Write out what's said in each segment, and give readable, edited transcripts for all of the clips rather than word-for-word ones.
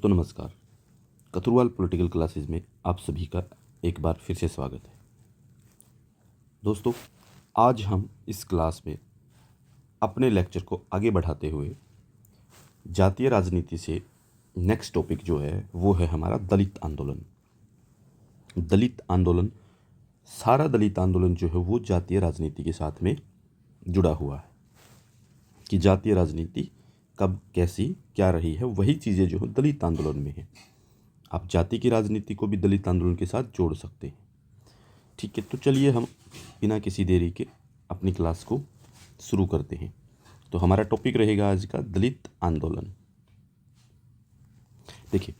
दोस्तों नमस्कार। कतुरवाल political classes में आप सभी का एक बार फिर से स्वागत है। दोस्तों आज हम इस क्लास में अपने लेक्चर को आगे बढ़ाते हुए जातीय राजनीति से नेक्स्ट टॉपिक जो है वो है हमारा दलित आंदोलन। दलित आंदोलन, सारा दलित आंदोलन जो है वो जातीय राजनीति के साथ में जुड़ा हुआ है कि जातीय राजनीति कब कैसी क्या रही है, वही चीज़ें जो है दलित आंदोलन में है। आप जाति की राजनीति को भी दलित आंदोलन के साथ जोड़ सकते हैं। ठीक है, तो चलिए हम बिना किसी देरी के अपनी क्लास को शुरू करते हैं। तो हमारा टॉपिक रहेगा आज का दलित आंदोलन। देखिए,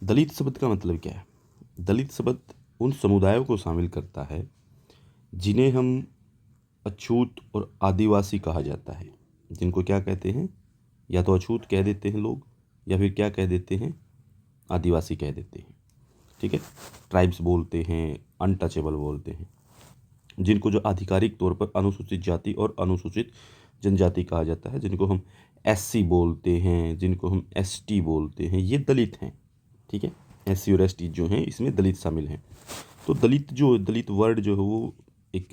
दलित शब्द का मतलब क्या है। दलित शब्द उन समुदायों को शामिल करता है जिन्हें हम अछूत और आदिवासी कहा जाता है। जिनको क्या कहते हैं, या तो अछूत कह देते हैं लोग, या फिर क्या कह देते हैं, आदिवासी कह देते हैं। ठीक है, ट्राइब्स बोलते हैं, अनटचेबल बोलते हैं, जिनको जो आधिकारिक तौर पर अनुसूचित जाति और अनुसूचित जनजाति कहा जाता है, जिनको हम एससी बोलते हैं, जिनको हम एसटी बोलते हैं, ये दलित हैं। ठीक है, एससी और एसटी जो हैं इसमें दलित शामिल हैं। तो दलित वर्ड जो है वो एक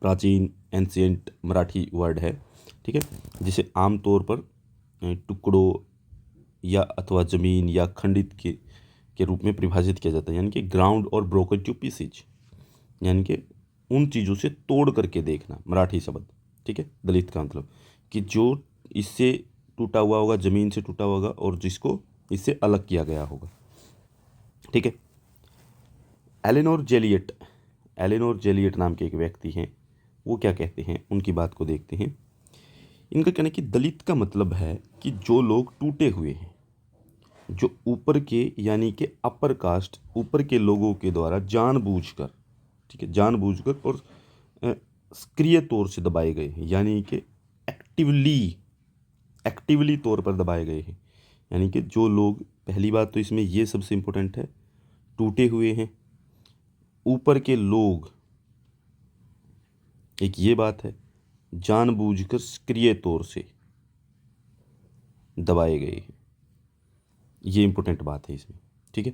प्राचीन एंशिएंट मराठी वर्ड है। ठीक है, जिसे आमतौर पर टुकड़ों या अथवा ज़मीन या खंडित के रूप में परिभाषित किया जाता है, यानी कि ग्राउंड और ब्रोकन टू पीसेज, यानी कि उन चीज़ों से तोड़ करके देखना, मराठी शब्द। ठीक है, दलित का मतलब कि जो इससे टूटा हुआ होगा, ज़मीन से टूटा होगा, और जिसको इससे अलग किया गया होगा। ठीक है, एलेनोर जेलियट नाम के एक व्यक्ति हैं, वो क्या कहते हैं, उनकी बात को देखते हैं। इनका कहना है कि दलित का मतलब है कि जो लोग टूटे हुए हैं, जो ऊपर के यानी कि अपर कास्ट, ऊपर के लोगों के द्वारा जानबूझकर, ठीक है, जानबूझकर और सक्रिय तौर से दबाए गए हैं, यानी कि एक्टिवली तौर पर दबाए गए हैं। यानी कि जो लोग, पहली बात तो इसमें ये सबसे इम्पोर्टेंट है, टूटे हुए हैं, ऊपर के लोग, एक ये बात है, जानबूझकर सक्रिय तौर से दबाए गए हैं, ये इंपॉर्टेंट बात है इसमें। ठीक है,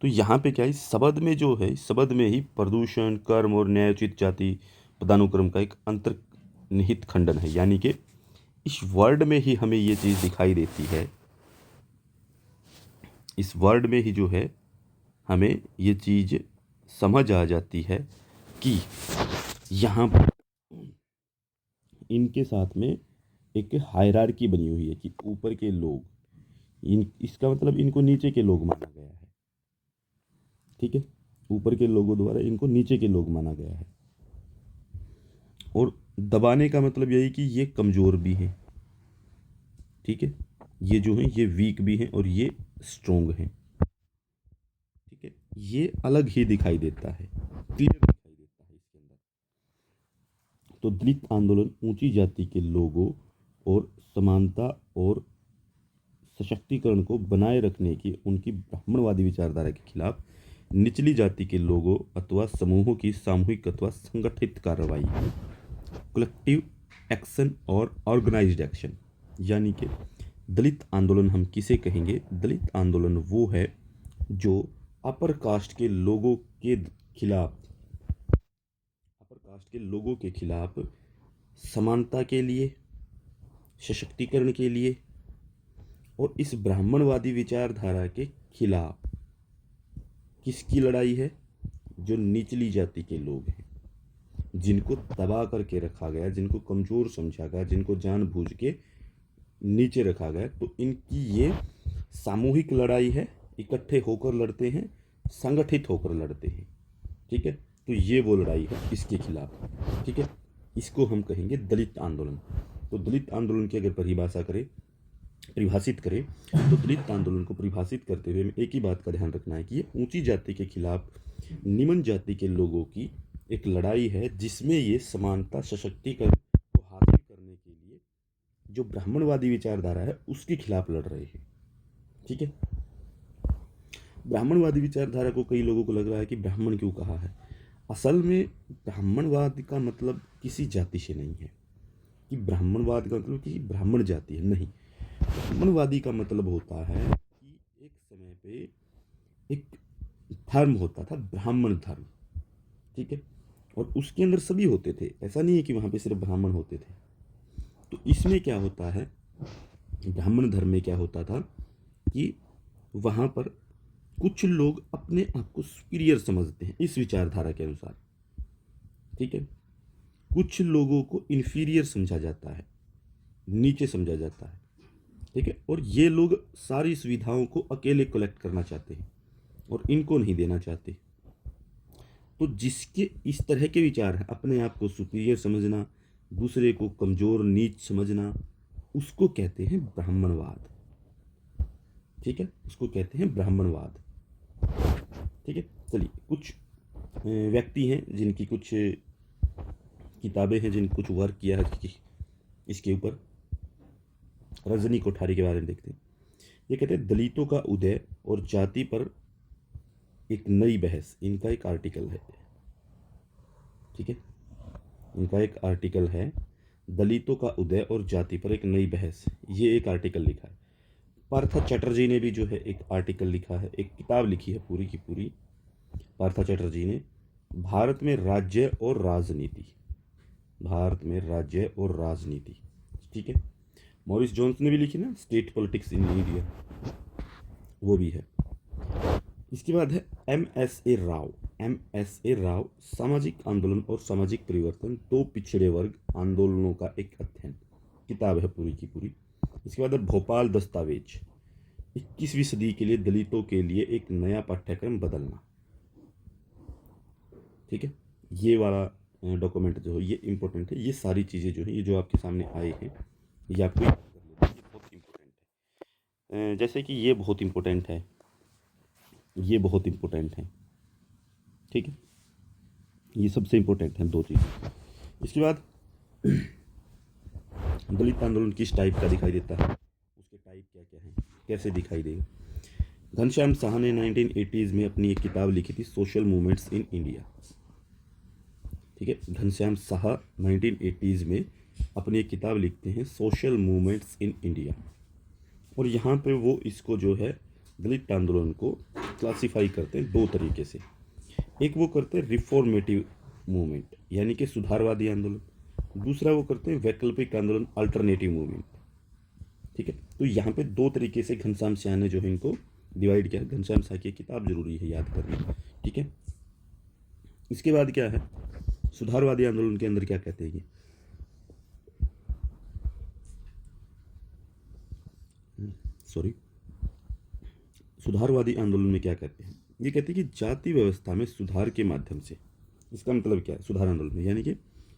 तो यहाँ पे क्या है, इस शब्द में जो है, इस शब्द में ही प्रदूषण, कर्म और न्यायोचित जाति पदानुक्रम का एक अंतर्निहित खंडन है। यानी कि इस वर्ड में ही हमें ये चीज़ दिखाई देती है, इस वर्ड में ही जो है हमें ये चीज़ समझ आ जाती है कि यहाँ पर इनके साथ में एक हायरार्की बनी हुई है कि ऊपर के लोग, इसका मतलब इनको नीचे के लोग माना गया है। ठीक है, ऊपर के लोगों द्वारा इनको नीचे के लोग माना गया है। और दबाने का मतलब यही कि ये कमज़ोर भी हैं। ठीक है, ये जो हैं ये वीक भी हैं और ये स्ट्रोंग हैं। ठीक है, ये अलग ही दिखाई देता है, क्लियर दिखाई देता है इसके अंदर। तो दलित आंदोलन ऊंची जाति के लोगों और समानता और सशक्तिकरण को बनाए रखने की उनकी ब्राह्मणवादी विचारधारा के खिलाफ निचली जाति के लोगों अथवा समूहों की सामूहिक अथवा संगठित कार्रवाई, कलेक्टिव एक्शन और ऑर्गेनाइज्ड एक्शन। यानी कि दलित आंदोलन हम किसे कहेंगे, दलित आंदोलन वो है जो अपर कास्ट के लोगों के खिलाफ, अपर कास्ट के लोगों के खिलाफ समानता के लिए, सशक्तिकरण के लिए और इस ब्राह्मणवादी विचारधारा के खिलाफ किसकी लड़ाई है, जो निचली जाति के लोग हैं, जिनको दबा करके रखा गया, जिनको कमज़ोर समझा गया, जिनको जानबूझ के नीचे रखा गया। तो इनकी ये सामूहिक लड़ाई है, इकट्ठे होकर लड़ते हैं, संगठित होकर लड़ते हैं। ठीक है, तो ये वो लड़ाई है इसके खिलाफ। ठीक है, इसको हम कहेंगे दलित आंदोलन। तो दलित आंदोलन की अगर परिभाषित करें तो दलित आंदोलन को परिभाषित करते हुए हमें एक ही बात का ध्यान रखना है कि ये ऊंची जाति के खिलाफ निम्न जाति के लोगों की एक लड़ाई है, जिसमें ये समानता, सशक्तिकरण को हासिल करने के लिए जो ब्राह्मणवादी विचारधारा है उसके खिलाफ लड़ रहे हैं। ठीक है, ब्राह्मणवादी विचारधारा को कई लोगों को लग रहा है कि ब्राह्मण क्यों कहा है। असल में ब्राह्मणवाद का मतलब किसी जाति से नहीं है, कि ब्राह्मणवाद का मतलब किसी ब्राह्मण जाति है, नहीं। ब्राह्मणवादी का मतलब होता है कि पे एक धर्म होता था, ब्राह्मण धर्म, ठीक है। और उसके अंदर सभी होते थे, ऐसा नहीं है कि वहाँ पे सिर्फ ब्राह्मण होते थे। तो इसमें क्या होता है, ब्राह्मण धर्म में क्या होता था कि वहाँ पर कुछ लोग अपने आप को सुपीरियर समझते हैं इस विचारधारा के अनुसार, ठीक है। कुछ लोगों को इन्फीरियर समझा जाता है, नीचे समझा जाता है, ठीक है। और ये लोग सारी सुविधाओं को अकेले कलेक्ट करना चाहते हैं और इनको नहीं देना चाहते। तो जिसके इस तरह के विचार हैं, अपने आप को सुपीरियर समझना, दूसरे को कमज़ोर नीच समझना, उसको कहते हैं ब्राह्मणवाद, ठीक है। उसको कहते हैं ब्राह्मणवाद, ठीक है। चलिए, कुछ व्यक्ति हैं जिनकी कुछ किताबें हैं, जिन कुछ वर्क किया है इसके ऊपर। रजनी कोठारी के बारे में देखते हैं। ये कहते हैं दलितों का उदय और जाति पर एक नई बहस, इनका एक आर्टिकल है, ठीक है। इनका एक आर्टिकल है, दलितों का उदय और जाति पर एक नई बहस, ये एक आर्टिकल लिखा है। पार्था चटर्जी ने भी जो है एक आर्टिकल लिखा है, एक किताब लिखी है पूरी की पूरी, पार्था चटर्जी ने, भारत में राज्य और राजनीति, भारत में राज्य और राजनीति, ठीक है। मॉरिस जोन्स ने भी लिखी ना, स्टेट पॉलिटिक्स इन इंडिया, वो भी है। इसके बाद है M.S.A. राव, M.S.A. राव, सामाजिक आंदोलन और सामाजिक परिवर्तन, दो पिछड़े वर्ग आंदोलनों का एक अध्ययन, किताब है पूरी की पूरी। इसके बाद है भोपाल दस्तावेज, 21वीं सदी के लिए दलितों के लिए एक नया पाठ्यक्रम बदलना, ठीक है। ये वाला डॉक्यूमेंट जो है ये इम्पोर्टेंट है। ये सारी चीज़ें जो है, ये जो आपके सामने आए हैं, ये आपको याद कर लेना, ये बहुत इम्पोर्टेंट है। जैसे कि ये बहुत इम्पोर्टेंट है, ये बहुत इम्पोर्टेंट है, ठीक है। ये सबसे इम्पोर्टेंट है दो चीज़। इसके बाद दलित आंदोलन किस टाइप का दिखाई देता है, उसके टाइप क्या क्या हैं, कैसे दिखाई देगा। घनश्याम साहा ने 1980s में अपनी एक किताब लिखी थी, सोशल मूवमेंट्स इन इंडिया, ठीक है। घनश्याम साहा 1980s में अपनी एक किताब लिखते हैं, सोशल मूवमेंट्स इन इंडिया। और यहाँ पे वो इसको जो है दलित आंदोलन को क्लासीफाई करते हैं दो तरीके से। एक वो करते हैं रिफॉर्मेटिव मूवमेंट, यानी कि सुधारवादी आंदोलन। दूसरा वो करते हैं वैकल्पिक आंदोलन, अल्टरनेटिव मूवमेंट, ठीक है। तो यहाँ पे दो तरीके से घनश्याम साहा ने जो है इनको डिवाइड किया। घनश्याम साहा की किताब जरूरी है याद करना, ठीक है। इसके बाद क्या है, सुधारवादी आंदोलन के अंदर क्या कहते हैं ये, सॉरी, सुधारवादी आंदोलन में क्या कहते हैं, ये कहते हैं कि जाति व्यवस्था में सुधार के माध्यम से, इसका मतलब क्या है सुधार आंदोलन में, यानी कि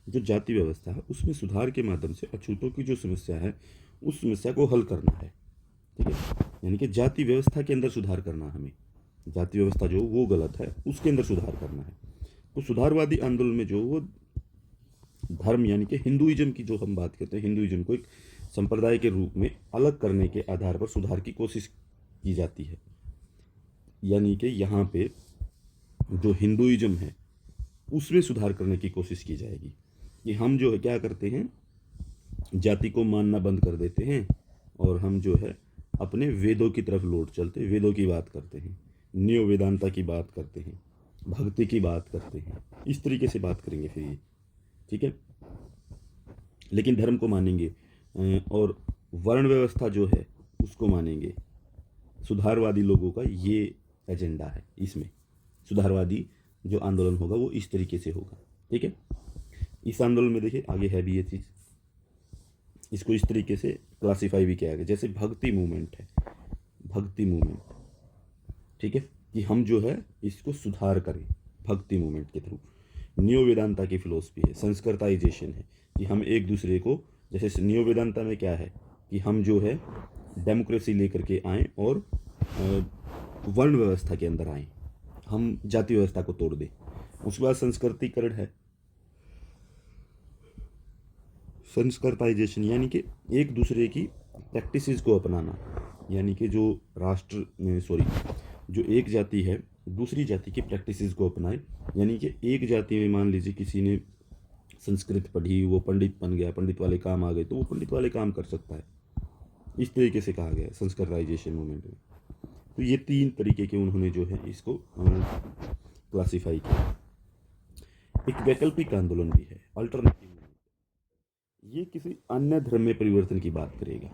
जो जाति व्यवस्था है उसमें सुधार के माध्यम से अछूतों की जो समस्या है उस समस्या को हल करना है, ठीक है। यानी कि जाति व्यवस्था के अंदर सुधार करना, हमें जाति व्यवस्था जो वो गलत है उसके अंदर सुधार करना है। तो सुधारवादी आंदोलन में जो वो धर्म, यानी कि हिंदुइज्म की जो हम बात करते हैं, हिंदुइज्म को एक संप्रदाय के रूप में अलग करने के आधार पर सुधार की कोशिश की जाती है। यानी कि यहाँ पे जो हिंदुइज्म है उसमें सुधार करने की कोशिश की जाएगी कि हम जो है क्या करते हैं, जाति को मानना बंद कर देते हैं और हम जो है अपने वेदों की तरफ लौट चलते हैं, वेदों की बात करते हैं, न्यो वेदांता की बात करते हैं, भक्ति की बात करते हैं, इस तरीके से बात करेंगे फिर ये, ठीक है। लेकिन धर्म को मानेंगे और वर्ण व्यवस्था जो है उसको मानेंगे। सुधारवादी लोगों का ये एजेंडा है, इसमें सुधारवादी जो आंदोलन होगा वो इस तरीके से होगा, ठीक है। इस आंदोलन में देखिए आगे है भी ये चीज़, इसको इस तरीके से क्लासीफाई भी किया गया, जैसे भक्ति मूवमेंट है, भक्ति मूवमेंट, ठीक है, कि हम जो है इसको सुधार करें भक्ति मूवमेंट के थ्रू। न्यो वेदांता की फिलोसफी है, संस्कृताइजेशन है, कि हम एक दूसरे को, जैसे न्यो वेदांता में क्या है कि हम जो है डेमोक्रेसी लेकर के आएँ और वर्ण व्यवस्था के अंदर आएँ, हम जाति व्यवस्था को तोड़ दें। उसके बाद संस्कृतिकरण है, संस्कृताइजेशन, यानी कि एक दूसरे की प्रैक्टिसेस को अपनाना, यानी कि जो जो एक जाति है दूसरी जाति की प्रैक्टिसेस को अपनाए। यानी कि एक जाति में मान लीजिए किसी ने संस्कृत पढ़ी, वो पंडित बन गया, पंडित वाले काम आ गए, तो वो पंडित वाले काम कर सकता है, इस तरीके से कहा गया है संस्कृताइजेशन मूवमेंट में। तो ये 3 तरीके के उन्होंने जो है इसको क्लासीफाई किया। एक वैकल्पिक आंदोलन भी है, अल्टरनेटिव मूवमेंट। ये किसी अन्य धर्म में परिवर्तन की बात करेगा,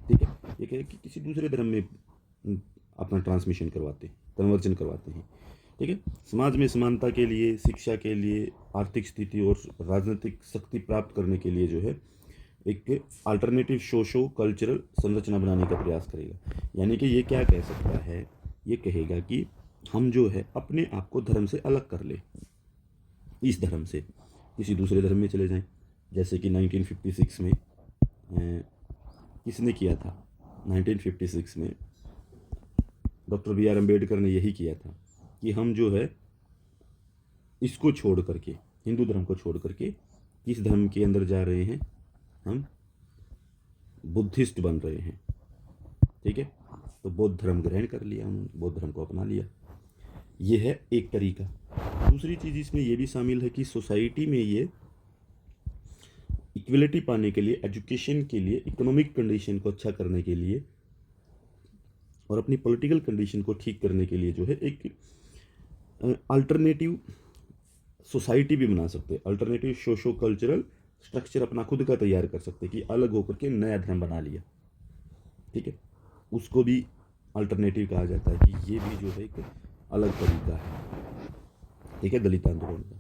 ठीक है। ये कहे कि किसी दूसरे धर्म में अपना ट्रांसमिशन करवाते हैं, कन्वर्जन करवाते हैं, ठीक है। समाज में समानता के लिए, शिक्षा के लिए, आर्थिक स्थिति और राजनीतिक शक्ति प्राप्त करने के लिए जो है एक अल्टरनेटिव सोशो कल्चरल संरचना बनाने का प्रयास करेगा। यानी कि ये क्या कह सकता है, ये कहेगा कि हम जो है अपने आप को धर्म से अलग कर ले, इस धर्म से किसी दूसरे धर्म में चले जाएं। जैसे कि 1956 में किसने किया था, 1956 में डॉक्टर बी आर अम्बेडकर ने यही किया था कि हम जो है इसको छोड़ करके, हिंदू धर्म को छोड़ करके किस धर्म के अंदर जा रहे हैं, हम बुद्धिस्ट बन रहे हैं, ठीक है। तो बौद्ध धर्म ग्रहण कर लिया उन्होंने, बौद्ध धर्म को अपना लिया। ये है एक तरीका। दूसरी चीज़ इसमें यह भी शामिल है कि सोसाइटी में ये इक्वलिटी पाने के लिए, एजुकेशन के लिए, इकोनॉमिक कंडीशन को अच्छा करने के लिए और अपनी पॉलिटिकल कंडीशन को ठीक करने के लिए जो है एक अल्टरनेटिव सोसाइटी भी बना सकते हैं, अल्टरनेटिव सोशो कल्चरल स्ट्रक्चर अपना खुद का तैयार कर सकते हैं कि अलग होकर के नया धर्म बना लिया, ठीक है। उसको भी अल्टरनेटिव कहा जाता है कि ये भी जो है एक अलग तरीका है, ठीक है, दलित आंदोलन का।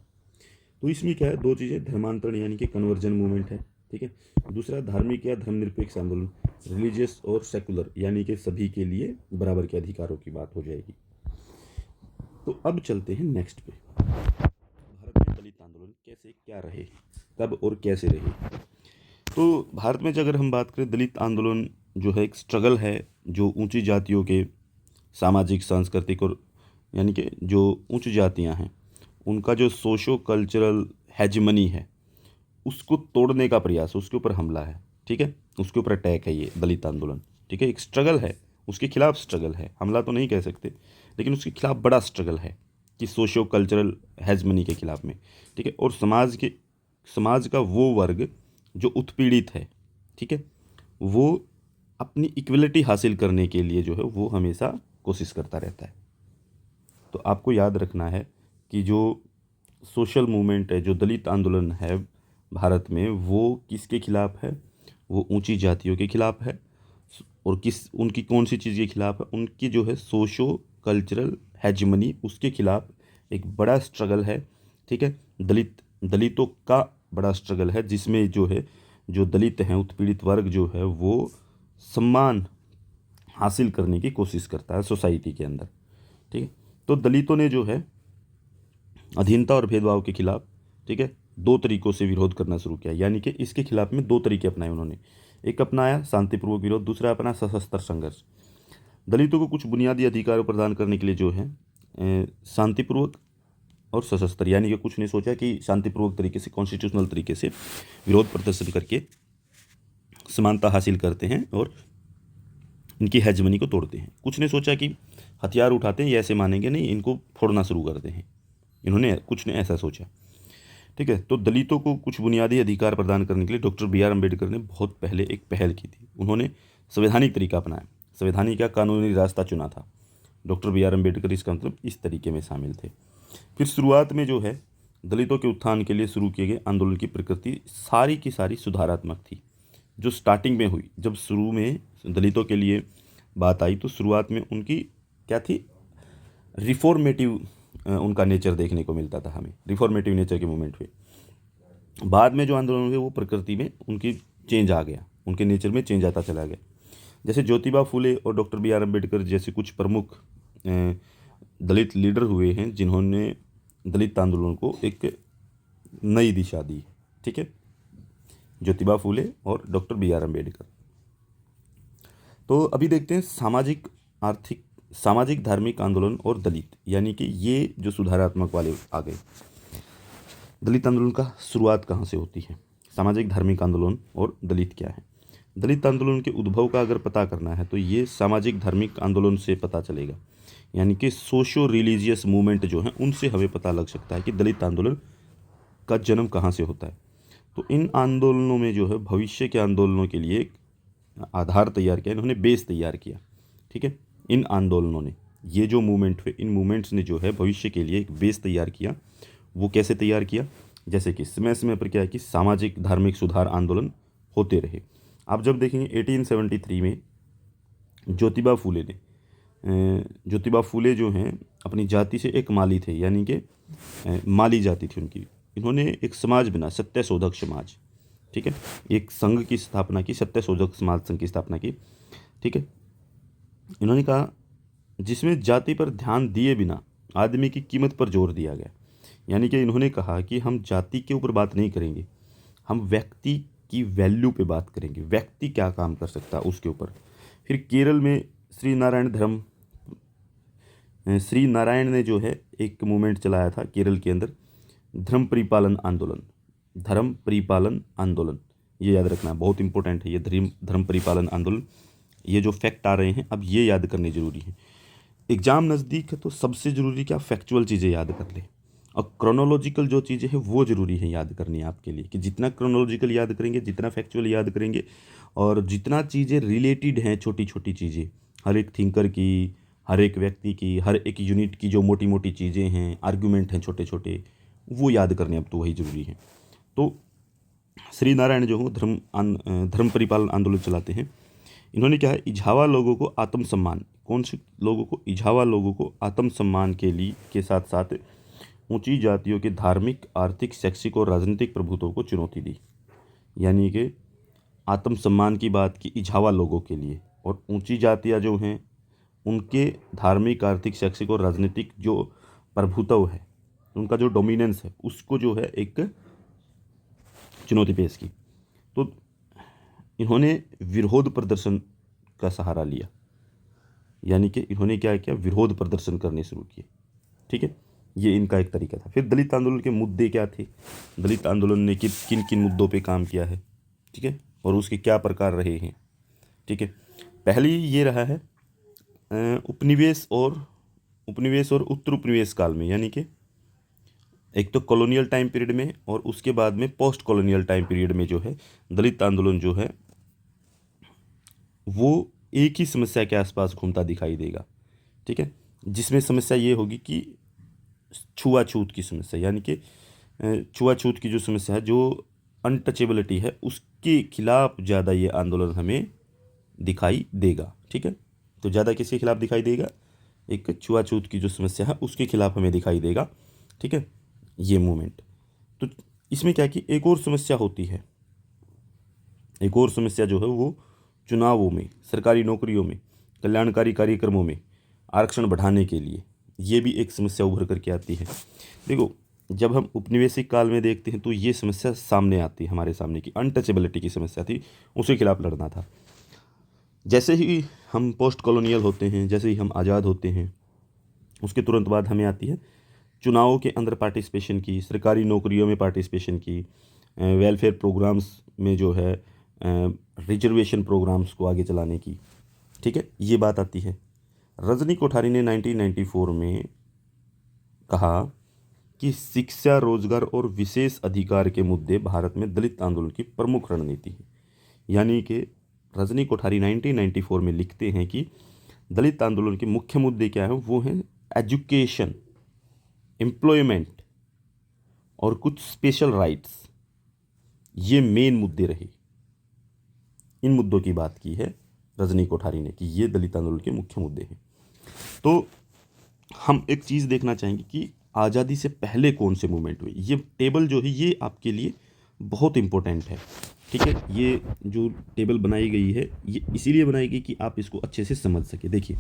तो इसमें क्या है, दो चीज़ें, धर्मांतरण यानी कि कन्वर्जन मूवमेंट है, ठीक है। दूसरा धार्मिक या धर्मनिरपेक्ष आंदोलन, रिलीजियस और सेकुलर, यानी कि सभी के लिए बराबर के अधिकारों की बात हो जाएगी। तो अब चलते हैं नेक्स्ट पे, भारत में दलित आंदोलन कैसे क्या रहे, कब और कैसे रहे। तो भारत में अगर हम बात करें, दलित आंदोलन जो है एक स्ट्रगल है जो ऊंची जातियों के सामाजिक, सांस्कृतिक और यानी कि जो उच्च जातियां हैं उनका जो सोशो कल्चरल हेजमनी है उसको तोड़ने का प्रयास, उसके ऊपर हमला है, ठीक है, उसके ऊपर अटैक है ये दलित आंदोलन, ठीक है। एक स्ट्रगल है, उसके खिलाफ स्ट्रगल है, हमला तो नहीं कह सकते, लेकिन उसके खिलाफ बड़ा स्ट्रगल है कि सोशो कल्चरल हेजमनी के खिलाफ में, ठीक है। और समाज का वो वर्ग जो उत्पीड़ित है, ठीक है, वो अपनी इक्वलिटी हासिल करने के लिए जो है वो हमेशा कोशिश करता रहता है। तो आपको याद रखना है कि जो सोशल मूवमेंट है, जो दलित आंदोलन है भारत में, वो किसके खिलाफ है, वो ऊंची जातियों के खिलाफ है। और उनकी कौन सी चीज़ के खिलाफ है, उनकी जो है सोशो कल्चरल हेजमनी, उसके खिलाफ एक बड़ा स्ट्रगल है, ठीक है। दलितों का बड़ा स्ट्रगल है, जिसमें जो है जो दलित हैं, उत्पीड़ित वर्ग जो है वो सम्मान हासिल करने की कोशिश करता है सोसाइटी के अंदर, ठीक है। तो दलितों ने जो है अधीनता और भेदभाव के खिलाफ, ठीक है, दो तरीकों से विरोध करना शुरू किया। यानी कि इसके खिलाफ में दो तरीके अपनाए उन्होंने, एक अपनाया शांतिपूर्वक विरोध, दूसरा अपना सशस्त्र संघर्ष। दलितों को कुछ बुनियादी अधिकार प्रदान करने के लिए जो है शांतिपूर्वक और सशस्त्र, यानी कि कुछ ने सोचा कि शांतिपूर्वक तरीके से, कॉन्स्टिट्यूशनल तरीके से विरोध प्रदर्शन करके समानता हासिल करते हैं और इनकी हेजमनी को तोड़ते हैं। कुछ ने सोचा कि हथियार उठाते हैं, ये ऐसे मानेंगे नहीं, इनको फोड़ना शुरू करते हैं। कुछ ने ऐसा सोचा, ठीक है। तो दलितों को कुछ बुनियादी अधिकार प्रदान करने के लिए डॉक्टर बी आर अम्बेडकर ने बहुत पहले एक पहल की थी। उन्होंने संवैधानिक तरीका अपनाया, संवैधानिक या कानूनी रास्ता चुना था। डॉक्टर बी आर अम्बेडकर इसका मतलब इस तरीके में शामिल थे। फिर शुरुआत में जो है दलितों के उत्थान के लिए शुरू किए गए आंदोलन की प्रकृति सारी की सारी सुधारात्मक थी। जो स्टार्टिंग में हुई, जब शुरू में दलितों के लिए बात आई, तो शुरुआत में उनकी क्या थी, रिफॉर्मेटिव उनका नेचर देखने को मिलता था हमें, रिफॉर्मेटिव नेचर के मूवमेंट हुए। बाद में जो आंदोलन हुए वो प्रकृति में उनकी चेंज आ गया, उनके नेचर में चेंज आता चला गया। जैसे ज्योतिबा फुले और डॉक्टर बी आर अम्बेडकर जैसे कुछ प्रमुख दलित लीडर हुए हैं जिन्होंने दलित आंदोलन को एक नई दिशा दी, ठीक है, ज्योतिबा फुले और डॉक्टर बी आर अम्बेडकर। तो अभी देखते हैं सामाजिक धार्मिक आंदोलन और दलित, यानी कि ये जो सुधारात्मक वाले आ गए। दलित आंदोलन का शुरुआत कहाँ से होती है, सामाजिक धार्मिक आंदोलन और दलित क्या है। दलित आंदोलन के उद्भव का अगर पता करना है तो ये सामाजिक धार्मिक आंदोलन से पता चलेगा, यानी कि सोशो रिलीजियस मूवमेंट जो है उनसे हमें पता लग सकता है कि दलित आंदोलन का जन्म कहाँ से होता है। तो इन आंदोलनों में जो है भविष्य के आंदोलनों के लिए एक आधार तैयार किया, इन्होंने बेस तैयार किया, ठीक है, इन आंदोलनों ने, ये जो मूवमेंट हुए, इन मूवमेंट्स ने जो है भविष्य के लिए एक बेस तैयार किया। वो कैसे तैयार किया? जैसे कि समय समय पर क्या है कि सामाजिक धार्मिक सुधार आंदोलन होते रहे। आप जब देखेंगे 1873 में ज्योतिबा फूले जो हैं अपनी जाति से एक माली थे, यानी कि माली जाति थी उनकी। इन्होंने एक समाज बना, सत्यशोधक समाज, ठीक है, एक संघ की स्थापना की, सत्यशोधक समाज संघ की स्थापना की, ठीक है। इन्होंने कहा जिसमें जाति पर ध्यान दिए बिना आदमी की कीमत पर जोर दिया गया। यानी कि इन्होंने कहा कि हम जाति के ऊपर बात नहीं करेंगे, हम व्यक्ति की वैल्यू पे बात करेंगे, व्यक्ति क्या काम कर सकता है उसके ऊपर। फिर केरल में श्री नारायण ने जो है एक मूवमेंट चलाया था केरल के अंदर, धर्म परिपालन आंदोलन। ये याद रखना बहुत इंपॉर्टेंट है, ये धर्म परिपालन आंदोलन। ये जो फैक्ट आ रहे हैं अब ये याद करने ज़रूरी है। एग्ज़ाम नज़दीक है तो सबसे ज़रूरी क्या, फैक्चुअल चीज़ें याद कर ले, और क्रोनोलॉजिकल जो चीज़ें हैं वो ज़रूरी है याद करनी आपके लिए, कि जितना क्रोनोलॉजिकल याद करेंगे, जितना फैक्चुअल याद करेंगे, और जितना चीज़ें रिलेटेड हैं, छोटी छोटी चीज़ें हर एक थिंकर की, हर एक व्यक्ति की, हर एक यूनिट की जो मोटी मोटी चीज़ें हैं, आर्गूमेंट हैं छोटे छोटे, वो याद करने अब तो वही ज़रूरी है। तो श्री नारायण जो हो धर्म परिपालन आंदोलन चलाते हैं। इन्होंने क्या है, इझावा लोगों को आत्मसम्मान, कौन से लोगों को, इझावा लोगों को आत्मसम्मान के साथ साथ ऊंची जातियों के धार्मिक, आर्थिक, शैक्षिक और राजनीतिक प्रभुत्व को चुनौती दी। यानी कि आत्मसम्मान की बात की इझावा लोगों के लिए, और ऊंची जातियाँ जो हैं उनके धार्मिक, आर्थिक, शैक्षिक और राजनीतिक जो प्रभुत्व है, उनका जो डोमिनेंस है, उसको जो है एक चुनौती पेश की। तो इन्होंने विरोध प्रदर्शन का सहारा लिया, यानी कि इन्होंने क्या किया, विरोध प्रदर्शन करने शुरू किए, ठीक है। ये इनका एक तरीका था। फिर दलित आंदोलन के मुद्दे क्या थे, दलित आंदोलन ने किन किन मुद्दों पे काम किया है, ठीक है, और उसके क्या प्रकार रहे हैं, ठीक है। पहली ये रहा है उपनिवेश और उत्तर उपनिवेश काल में, यानी कि एक तो कॉलोनियल टाइम पीरियड में और उसके बाद में पोस्ट कॉलोनियल टाइम पीरियड में जो है दलित आंदोलन जो है वो एक ही समस्या के आसपास घूमता दिखाई देगा, ठीक है, जिसमें समस्या ये होगी कि छुआछूत की समस्या, यानी कि छुआछूत की जो समस्या है, जो अनटचेबिलिटी है, उसके खिलाफ ज़्यादा ये आंदोलन हमें दिखाई देगा, ठीक है। तो ज़्यादा किसके खिलाफ दिखाई देगा, एक छुआछूत की जो समस्या है उसके खिलाफ हमें दिखाई देगा, ठीक है, ये मूवमेंट। तो इसमें क्या कि एक और समस्या होती है, एक और समस्या जो है वो चुनावों में, सरकारी नौकरियों में, कल्याणकारी कार्यक्रमों में आरक्षण बढ़ाने के लिए, ये भी एक समस्या उभर करके आती है। देखो, जब हम उपनिवेशिक काल में देखते हैं तो ये समस्या सामने आती है हमारे सामने, की अनटचेबिलिटी की समस्या थी, उसके खिलाफ लड़ना था। जैसे ही हम पोस्ट कॉलोनियल होते हैं, जैसे ही हम आज़ाद होते हैं, उसके तुरंत बाद हमें आती है चुनावों के अंदर पार्टिसिपेशन की, सरकारी नौकरियों में पार्टिसिपेशन की, वेलफेयर प्रोग्राम्स में जो है रिजर्वेशन प्रोग्राम्स को आगे चलाने की, ठीक है, ये बात आती है। रजनी कोठारी ने 1994 में कहा कि शिक्षा, रोजगार और विशेष अधिकार के मुद्दे भारत में दलित आंदोलन की प्रमुख रणनीति है। यानी कि रजनी कोठारी 1994 में लिखते हैं कि दलित आंदोलन के मुख्य मुद्दे क्या हैं, वो हैं एजुकेशन, एम्प्लॉयमेंट और कुछ स्पेशल राइट्स। ये मेन मुद्दे रहे, इन मुद्दों की बात की है रजनी कोठारी ने कि ये दलित आंदोलन के मुख्य मुद्दे हैं। तो हम एक चीज़ देखना चाहेंगे कि आज़ादी से पहले कौन से मूवमेंट हुए। ये टेबल जो है ये आपके लिए बहुत इंपॉर्टेंट है, ठीक है। ये जो टेबल बनाई गई है ये इसीलिए बनाई गई कि आप इसको अच्छे से समझ सके। देखिए,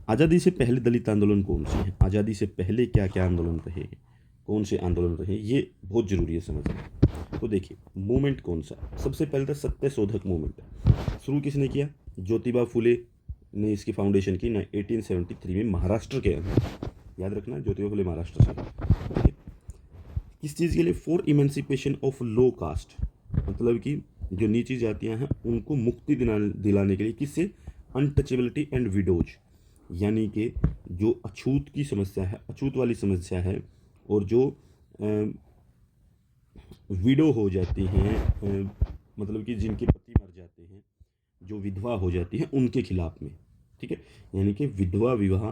आज़ादी से पहले दलित आंदोलन कौन से हैं, आज़ादी से पहले क्या क्या आंदोलन रहे हैं, कौन से आंदोलन रहे, ये बहुत ज़रूरी है समझना। तो देखिए, मूवमेंट कौन सा, सबसे पहले तो सत्यशोधक मूवमेंट शुरू किसने किया, ज्योतिबा फुले ने इसकी फाउंडेशन की 1873 में महाराष्ट्र के अंदर। याद रखना, ज्योतिबा फुले महाराष्ट्र से, ठीक है। किस चीज़ के लिए, for emancipation of low caste, मतलब कि जो नीची जातियां हैं उनको मुक्ति दिलाने के लिए, किससे, अनटचेबिलिटी एंड विडोज, यानी कि जो अछूत की समस्या है, अछूत वाली समस्या है, और जो विडो हो जाती हैं, मतलब कि जिनके पति मर जाते हैं, जो विधवा हो जाती हैं, उनके खिलाफ में, ठीक है, यानी कि विधवा विवाह,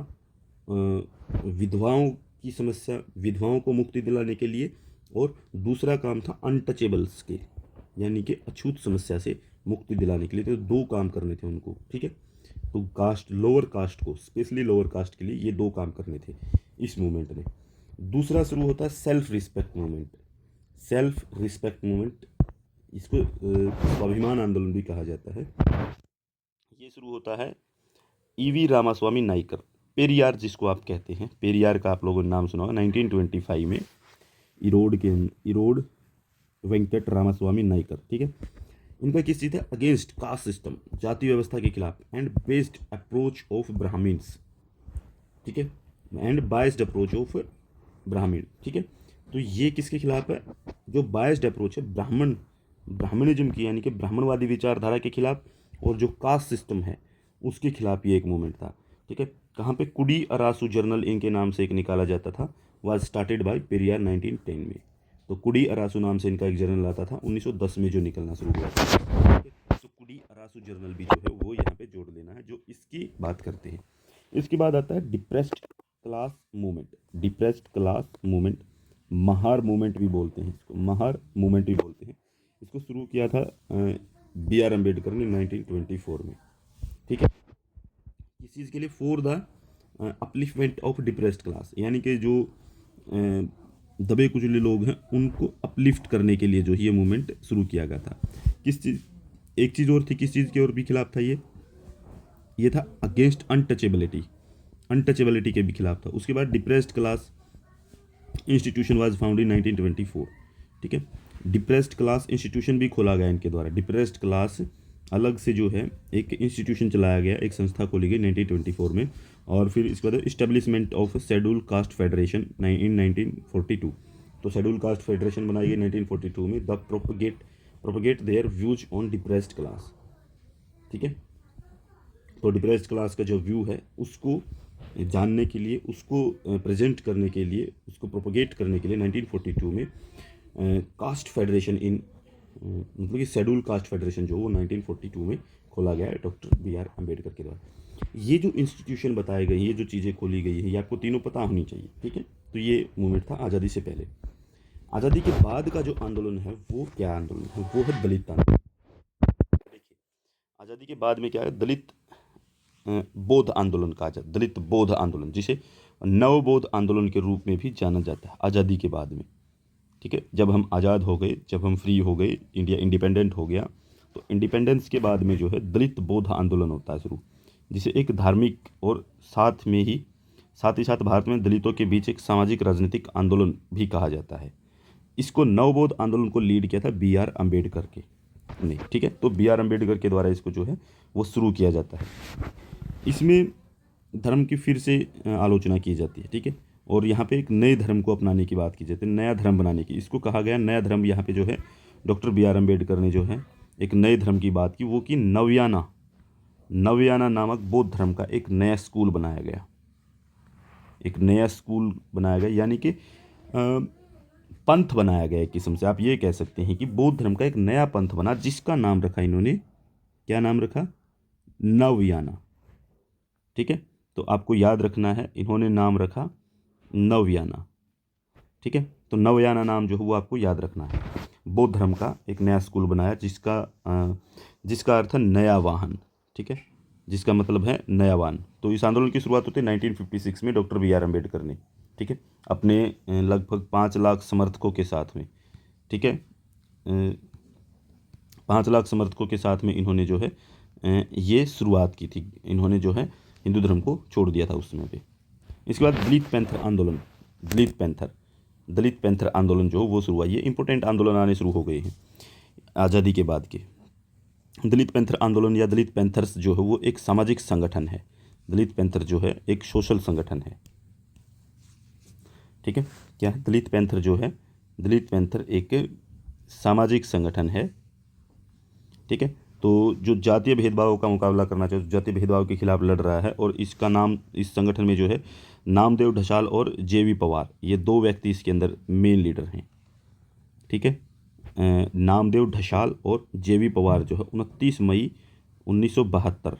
विधवाओं की समस्या, विधवाओं को मुक्ति दिलाने के लिए, और दूसरा काम था अनटचेबल्स के, यानी कि अछूत समस्या से मुक्ति दिलाने के लिए। तो दो काम करने थे उनको, ठीक है। तो कास्ट, लोअर कास्ट को, स्पेशली लोअर कास्ट के लिए ये दो काम करने थे इस मूवमेंट में। दूसरा शुरू होता है self respect movement. Self respect movement, इसको स्वाभिमान आंदोलन भी कहा जाता है। ये शुरू होता है ईवी रामास्वामी नाइकर, पेरियार जिसको आप कहते हैं, पेरियार का आप लोगों ने नाम सुना होगा। 1925 में इरोड वेंकट रामास्वामी नाइकर, ठीक है। इनका किस चीज़ है, अगेंस्ट कास्ट सिस्टम, जाति व्यवस्था के खिलाफ, and based approach of Brahmins, ठीक है, एंड बायस्ड अप्रोच ऑफ ब्राह्मण, ठीक है। तो ये किसके खिलाफ है, जो बायस्ड अप्रोच है ब्राह्मणिज्म की, यानी कि ब्राह्मणवादी विचारधारा के खिलाफ, और जो कास्ट सिस्टम है उसके खिलाफ ये एक मूवमेंट था, ठीक है। कहाँ पे, कुडी अरासू जर्नल इनके नाम से एक निकाला जाता था, वाज स्टार्टेड बाय पेरियार 1910 में। तो कुडी अरासू नाम से इनका एक जर्नल आता था 1910 में, जो निकलना शुरू हुआ था, ठीक है। तो कुडी अरासू जर्नल भी जो है वो यहाँ पे जोड़ लेना है, जो इसकी बात करते हैं। इसके बाद आता है depressed class movement. Depressed class movement, Mahar movement भी बोलते हैं इसको, महार मूवमेंट भी बोलते हैं। इसको शुरू किया था बी आर अम्बेडकर ने 1924 में, ठीक है। किस चीज़ के लिए, for the upliftment of depressed class, यानी कि जो दबे कुचले लोग हैं उनको अपलिफ्ट करने के लिए जो ये मूवमेंट शुरू किया गया था। किस चीज़, एक चीज़ और थी, किस चीज़ के और भी खिलाफ था ये था अगेंस्ट अनटचेबिलिटी, अनटचेबिलिटी के भी खिलाफ था। उसके बाद depressed class institution was found in 1924, ठीक है। डिप्रेस्ड क्लास इंस्टीट्यूशन भी खोला गया इनके द्वारा। डिप्रेस्ड क्लास अलग से जो है एक इंस्टीट्यूशन चलाया गया, एक संस्था खोली गई 1924 में। और फिर इसके बाद establishment of scheduled caste federation in 1942। तो शेड्यूल कास्ट फेडरेशन बनाई गई 1942 में, the propagate their views on depressed class, ठीक है। तो डिप्रेस्ड क्लास का जो व्यू है उसको जानने के लिए, उसको प्रेजेंट करने के लिए, उसको प्रोपगेट करने के लिए 1942 में कास्ट फेडरेशन इन, मतलब कि शेड्यूल कास्ट फेडरेशन जो वो 1942 में खोला गया है डॉक्टर बी आर अम्बेडकर के द्वारा। ये जो इंस्टीट्यूशन बताए गए, ये जो चीज़ें खोली गई है, ये आपको तीनों पता होनी चाहिए, ठीक है। तो ये मूवमेंट था आज़ादी से पहले। आज़ादी के बाद का जो आंदोलन है वो क्या आंदोलन है, वो है दलित आंदोलन। देखिए, आज़ादी के बाद में क्या है, दलित बौद्ध आंदोलन कहा जाता है, दलित बौद्ध आंदोलन, जिसे नव बौद्ध आंदोलन के रूप में भी जाना जाता है आज़ादी के बाद में, ठीक है। जब हम आज़ाद हो गए, जब हम फ्री हो गए, इंडिया इंडिपेंडेंट हो गया, तो इंडिपेंडेंस के बाद में जो है दलित बौद्ध आंदोलन होता है शुरू, जिसे एक धार्मिक और साथ ही साथ भारत में दलितों के बीच एक सामाजिक राजनीतिक आंदोलन भी कहा जाता है। इसको नवबौद्ध आंदोलन को लीड किया था बी आर अम्बेडकर के ने, ठीक है। तो बी आर अम्बेडकर के द्वारा इसको जो है वो शुरू किया जाता है। इसमें धर्म की फिर से आलोचना की जाती है, ठीक है। और यहाँ पे एक नए धर्म को अपनाने की बात की जाती है, नया धर्म बनाने की। इसको कहा गया नया धर्म। यहाँ पे जो है डॉक्टर बी आर अम्बेडकर ने जो है एक नए धर्म की बात की, वो कि नवयाना नामक बौद्ध धर्म का एक नया स्कूल बनाया गया, एक नया स्कूल बनाया गया, यानी कि पंथ बनाया गया एक किस्म से आप ये कह सकते हैं कि बौद्ध धर्म का एक नया पंथ बना, जिसका नाम रखा इन्होंने, क्या नाम रखा, नवयाना, ठीक है। तो आपको याद रखना है, इन्होंने नाम रखा नवयाना, ठीक है। तो नवयाना नाम जो है वो आपको याद रखना है। बौद्ध धर्म का एक नया स्कूल बनाया, जिसका अर्थ है नया वाहन, ठीक है, जिसका मतलब है नया वाहन। तो इस आंदोलन की शुरुआत होती है 1956 में डॉक्टर बी आर अम्बेडकर ने, ठीक है, अपने लगभग 5 लाख समर्थकों के साथ में, ठीक है, 5 लाख समर्थकों के साथ में इन्होंने जो है ये शुरुआत की थी। इन्होंने जो है हिंदू धर्म को छोड़ दिया था उस समय पे। इसके बाद दलित पैंथर आंदोलन, दलित पैंथर आंदोलन जो वो शुरू हुआ। ये इंपॉर्टेंट आंदोलन आने शुरू हो गए हैं आज़ादी के बाद के। दलित पैंथर आंदोलन या दलित पैंथर्स जो है वो एक सामाजिक संगठन है। दलित पैंथर जो है एक सोशल संगठन है, ठीक है। क्या है दलित पैंथर जो है, दलित पैंथर एक सामाजिक संगठन है, ठीक है। तो जो जातीय भेदभाव का मुकाबला करना चाहिए, जातीय भेदभाव के खिलाफ लड़ रहा है, और इसका नाम, इस संगठन में जो है नामदेव ढसाल और जेवी पवार, ये 2 व्यक्ति इसके अंदर मेन लीडर हैं, ठीक है। नामदेव ढसाल और जेवी पवार जो है 29 मई 1972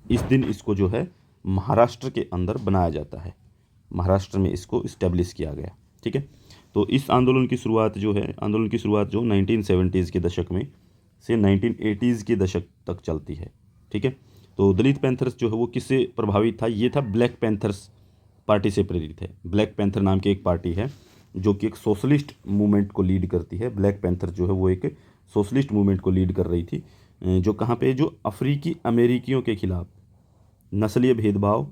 इस दिन इसको जो है महाराष्ट्र के अंदर बनाया जाता है, महाराष्ट्र में इसको इस्टेब्लिश किया गया। ठीक है, तो इस आंदोलन की शुरुआत जो है, आंदोलन की शुरुआत जो 1970s के दशक में से 1980s के दशक तक चलती है। ठीक है, तो दलित पैंथर्स जो है वो किससे प्रभावित था? ये था ब्लैक पैंथर्स पार्टी से प्रेरित है। ब्लैक पैंथर नाम की एक पार्टी है जो कि एक सोशलिस्ट मूवमेंट को लीड करती है। ब्लैक पैंथर जो है वो एक सोशलिस्ट मूवमेंट को लीड कर रही थी, जो कहाँ पे, जो अफ्रीकी अमेरिकियों के खिलाफ नस्लीय भेदभाव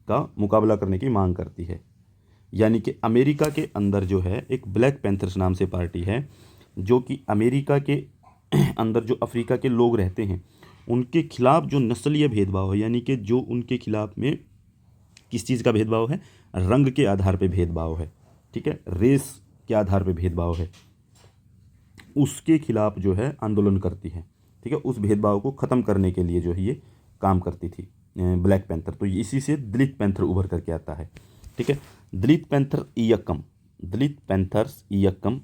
का मुकाबला करने की मांग करती है। यानी कि अमेरिका के अंदर जो है एक ब्लैक पैंथर्स नाम से पार्टी है जो कि अमेरिका के अंदर जो अफ्रीका के लोग रहते हैं उनके खिलाफ जो नस्लीय भेदभाव है, यानी कि जो उनके खिलाफ में किस चीज़ का भेदभाव है, रंग के आधार पे भेदभाव है, ठीक है, रेस के आधार पे भेदभाव है, उसके खिलाफ जो है आंदोलन करती है। ठीक है, उस भेदभाव को ख़त्म करने के लिए जो है ये काम करती थी ब्लैक पैंथर। तो इसी से दलित पैंथर उभर करके आता है। ठीक है, दलित पैंथर इयक्कम, दलित पैंथर्स इयक्कम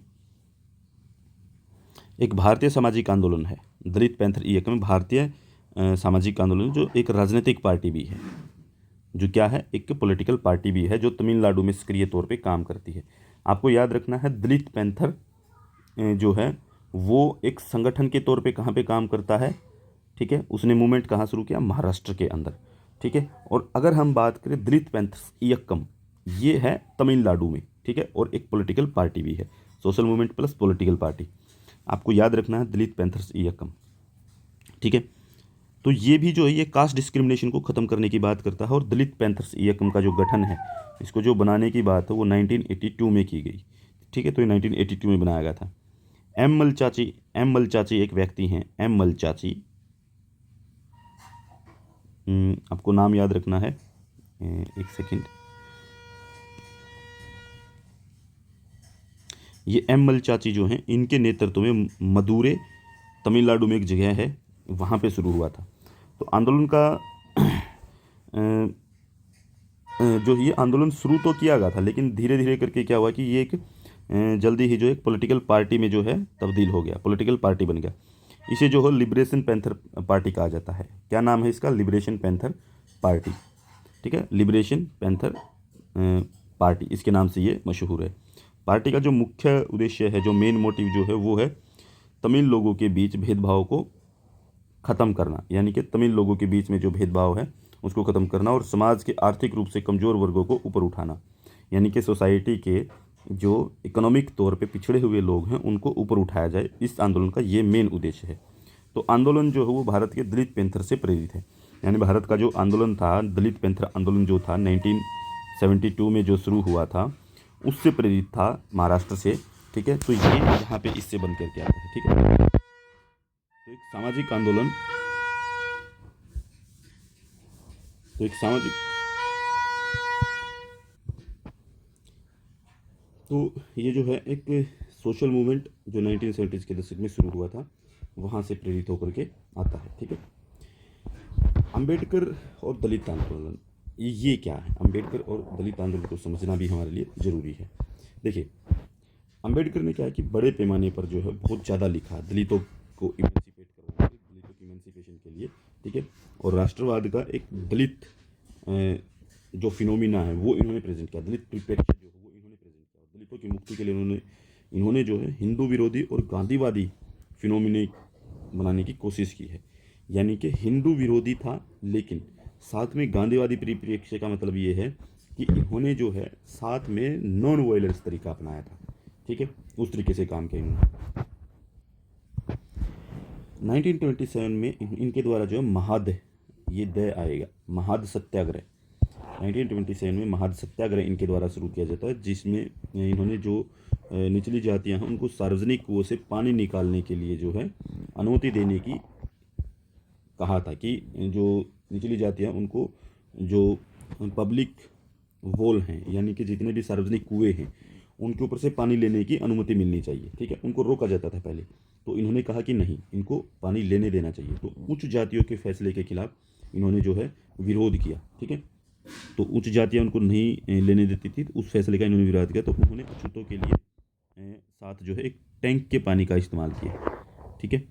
एक भारतीय सामाजिक आंदोलन है। दलित पैंथर इयक्कम भारतीय सामाजिक आंदोलन जो एक राजनीतिक पार्टी भी है, जो क्या है, एक पॉलिटिकल पार्टी भी है जो तमिलनाडु में सक्रिय तौर पे काम करती है। आपको याद रखना है दलित पैंथर जो है वो एक संगठन के तौर पे कहाँ पे काम करता है। ठीक है, उसने मूवमेंट कहाँ शुरू किया? महाराष्ट्र के अंदर। ठीक है, और अगर हम बात करें दलित पैंथर्स इयक्कम, ये है तमिलनाडु में। ठीक है, और एक पॉलिटिकल पार्टी भी है, social movement plus political party. आपको याद रखना है दलित पैंथर्स इयक्कम। ठीक है, तो ये भी जो है ये कास्ट डिस्क्रिमिनेशन को ख़त्म करने की बात करता है। और दलित पैंथर्स इयक्कम का जो गठन है, इसको जो बनाने की बात है वो 1982 में की गई। ठीक है, तो ये 1982 में बनाया गया था। एम मलचाची एक व्यक्ति हैं, एम मलचाची, आपको नाम याद रखना है, एक सेकंड। ये एम मलचाची जो हैं इनके नेतृत्व में मदुरै तमिलनाडु में एक जगह है, वहाँ पे शुरू हुआ था। तो आंदोलन का जो ये आंदोलन शुरू तो किया गया था, लेकिन धीरे धीरे करके क्या हुआ कि ये एक जल्दी ही जो एक पॉलिटिकल पार्टी में जो है तब्दील हो गया, पॉलिटिकल पार्टी बन गया। इसे जो है लिबरेशन पैंथर पार्टी कहा जाता है। क्या नाम है इसका? Liberation panther party. ठीक है, लिबरेशन पैंथर पार्टी, इसके नाम से ये मशहूर है। पार्टी का जो मुख्य उद्देश्य है, जो मेन मोटिव जो है वो है तमिल लोगों के बीच भेदभाव को ख़त्म करना, यानी कि तमिल लोगों के बीच में जो भेदभाव है उसको ख़त्म करना और समाज के आर्थिक रूप से कमज़ोर वर्गों को ऊपर उठाना, यानी कि सोसाइटी के जो इकोनॉमिक तौर पे पिछड़े हुए लोग हैं उनको ऊपर उठाया जाए। इस आंदोलन का ये मेन उद्देश्य है। तो आंदोलन जो है वो भारत के दलित पैंथर से प्रेरित है। यानी भारत का जो आंदोलन था, दलित पैंथर आंदोलन जो था 1972 में जो शुरू हुआ था, उससे प्रेरित था, महाराष्ट्र से। ठीक है, तो ये यहाँ पे इससे बन करके आता है। ठीक है, तो एक सामाजिक आंदोलन, तो एक सामाजिक, तो ये जो है एक सोशल मूवमेंट जो 1970s के दशक में शुरू हुआ था, वहाँ से प्रेरित होकर के आता है। ठीक है, अंबेडकर और दलित आंदोलन, ये क्या है? अंबेडकर और दलित आंदोलन को समझना भी हमारे लिए ज़रूरी है। देखिए, अंबेडकर ने क्या है कि बड़े पैमाने पर जो है बहुत ज़्यादा लिखा दलितों को इमेंसिपेट करवाने के, दलितों की इमेंसिपेशन के लिए। ठीक है, और राष्ट्रवाद का एक दलित जो फिनोमिना है वो इन्होंने प्रेजेंट किया, दलित परिप्रेक्ष्य जो है वो इन्होंने प्रेजेंट किया। दलितों की मुक्ति के लिए इन्होंने जो है हिंदू विरोधी और गांधीवादी फिनोमिने बनाने की कोशिश की है। यानी कि हिंदू विरोधी था, लेकिन साथ में गांधीवादी परिप्रेक्ष्य का मतलब ये है कि इन्होंने जो है साथ में नॉन वायलेंस तरीका अपनाया था। ठीक है, उस तरीके से काम किया इन्होंने। 1927 में इनके द्वारा जो है महाद, ये द आएगा, महाद सत्याग्रह। 1927 में महाद सत्याग्रह इनके द्वारा शुरू किया जाता है, जिसमें इन्होंने जो निचली जातियां हैं उनको सार्वजनिक कुओं से पानी निकालने के लिए जो है अनुमति देने की कहा था, कि जो निचली जातियां उनको जो पब्लिक वॉल हैं, यानी कि जितने भी सार्वजनिक कुएं हैं उनके ऊपर से पानी लेने की अनुमति मिलनी चाहिए। ठीक है, उनको रोका जाता था पहले, तो इन्होंने कहा कि नहीं, इनको पानी लेने देना चाहिए। तो उच्च जातियों के फैसले के खिलाफ इन्होंने जो है विरोध किया। ठीक है, तो उच्च जातियाँ उनको नहीं लेने देती थी, तो उस फैसले का इन्होंने विरोध किया। तो उन्होंने अछूतों के लिए साथ जो है एक टैंक के पानी का इस्तेमाल किया। ठीक है,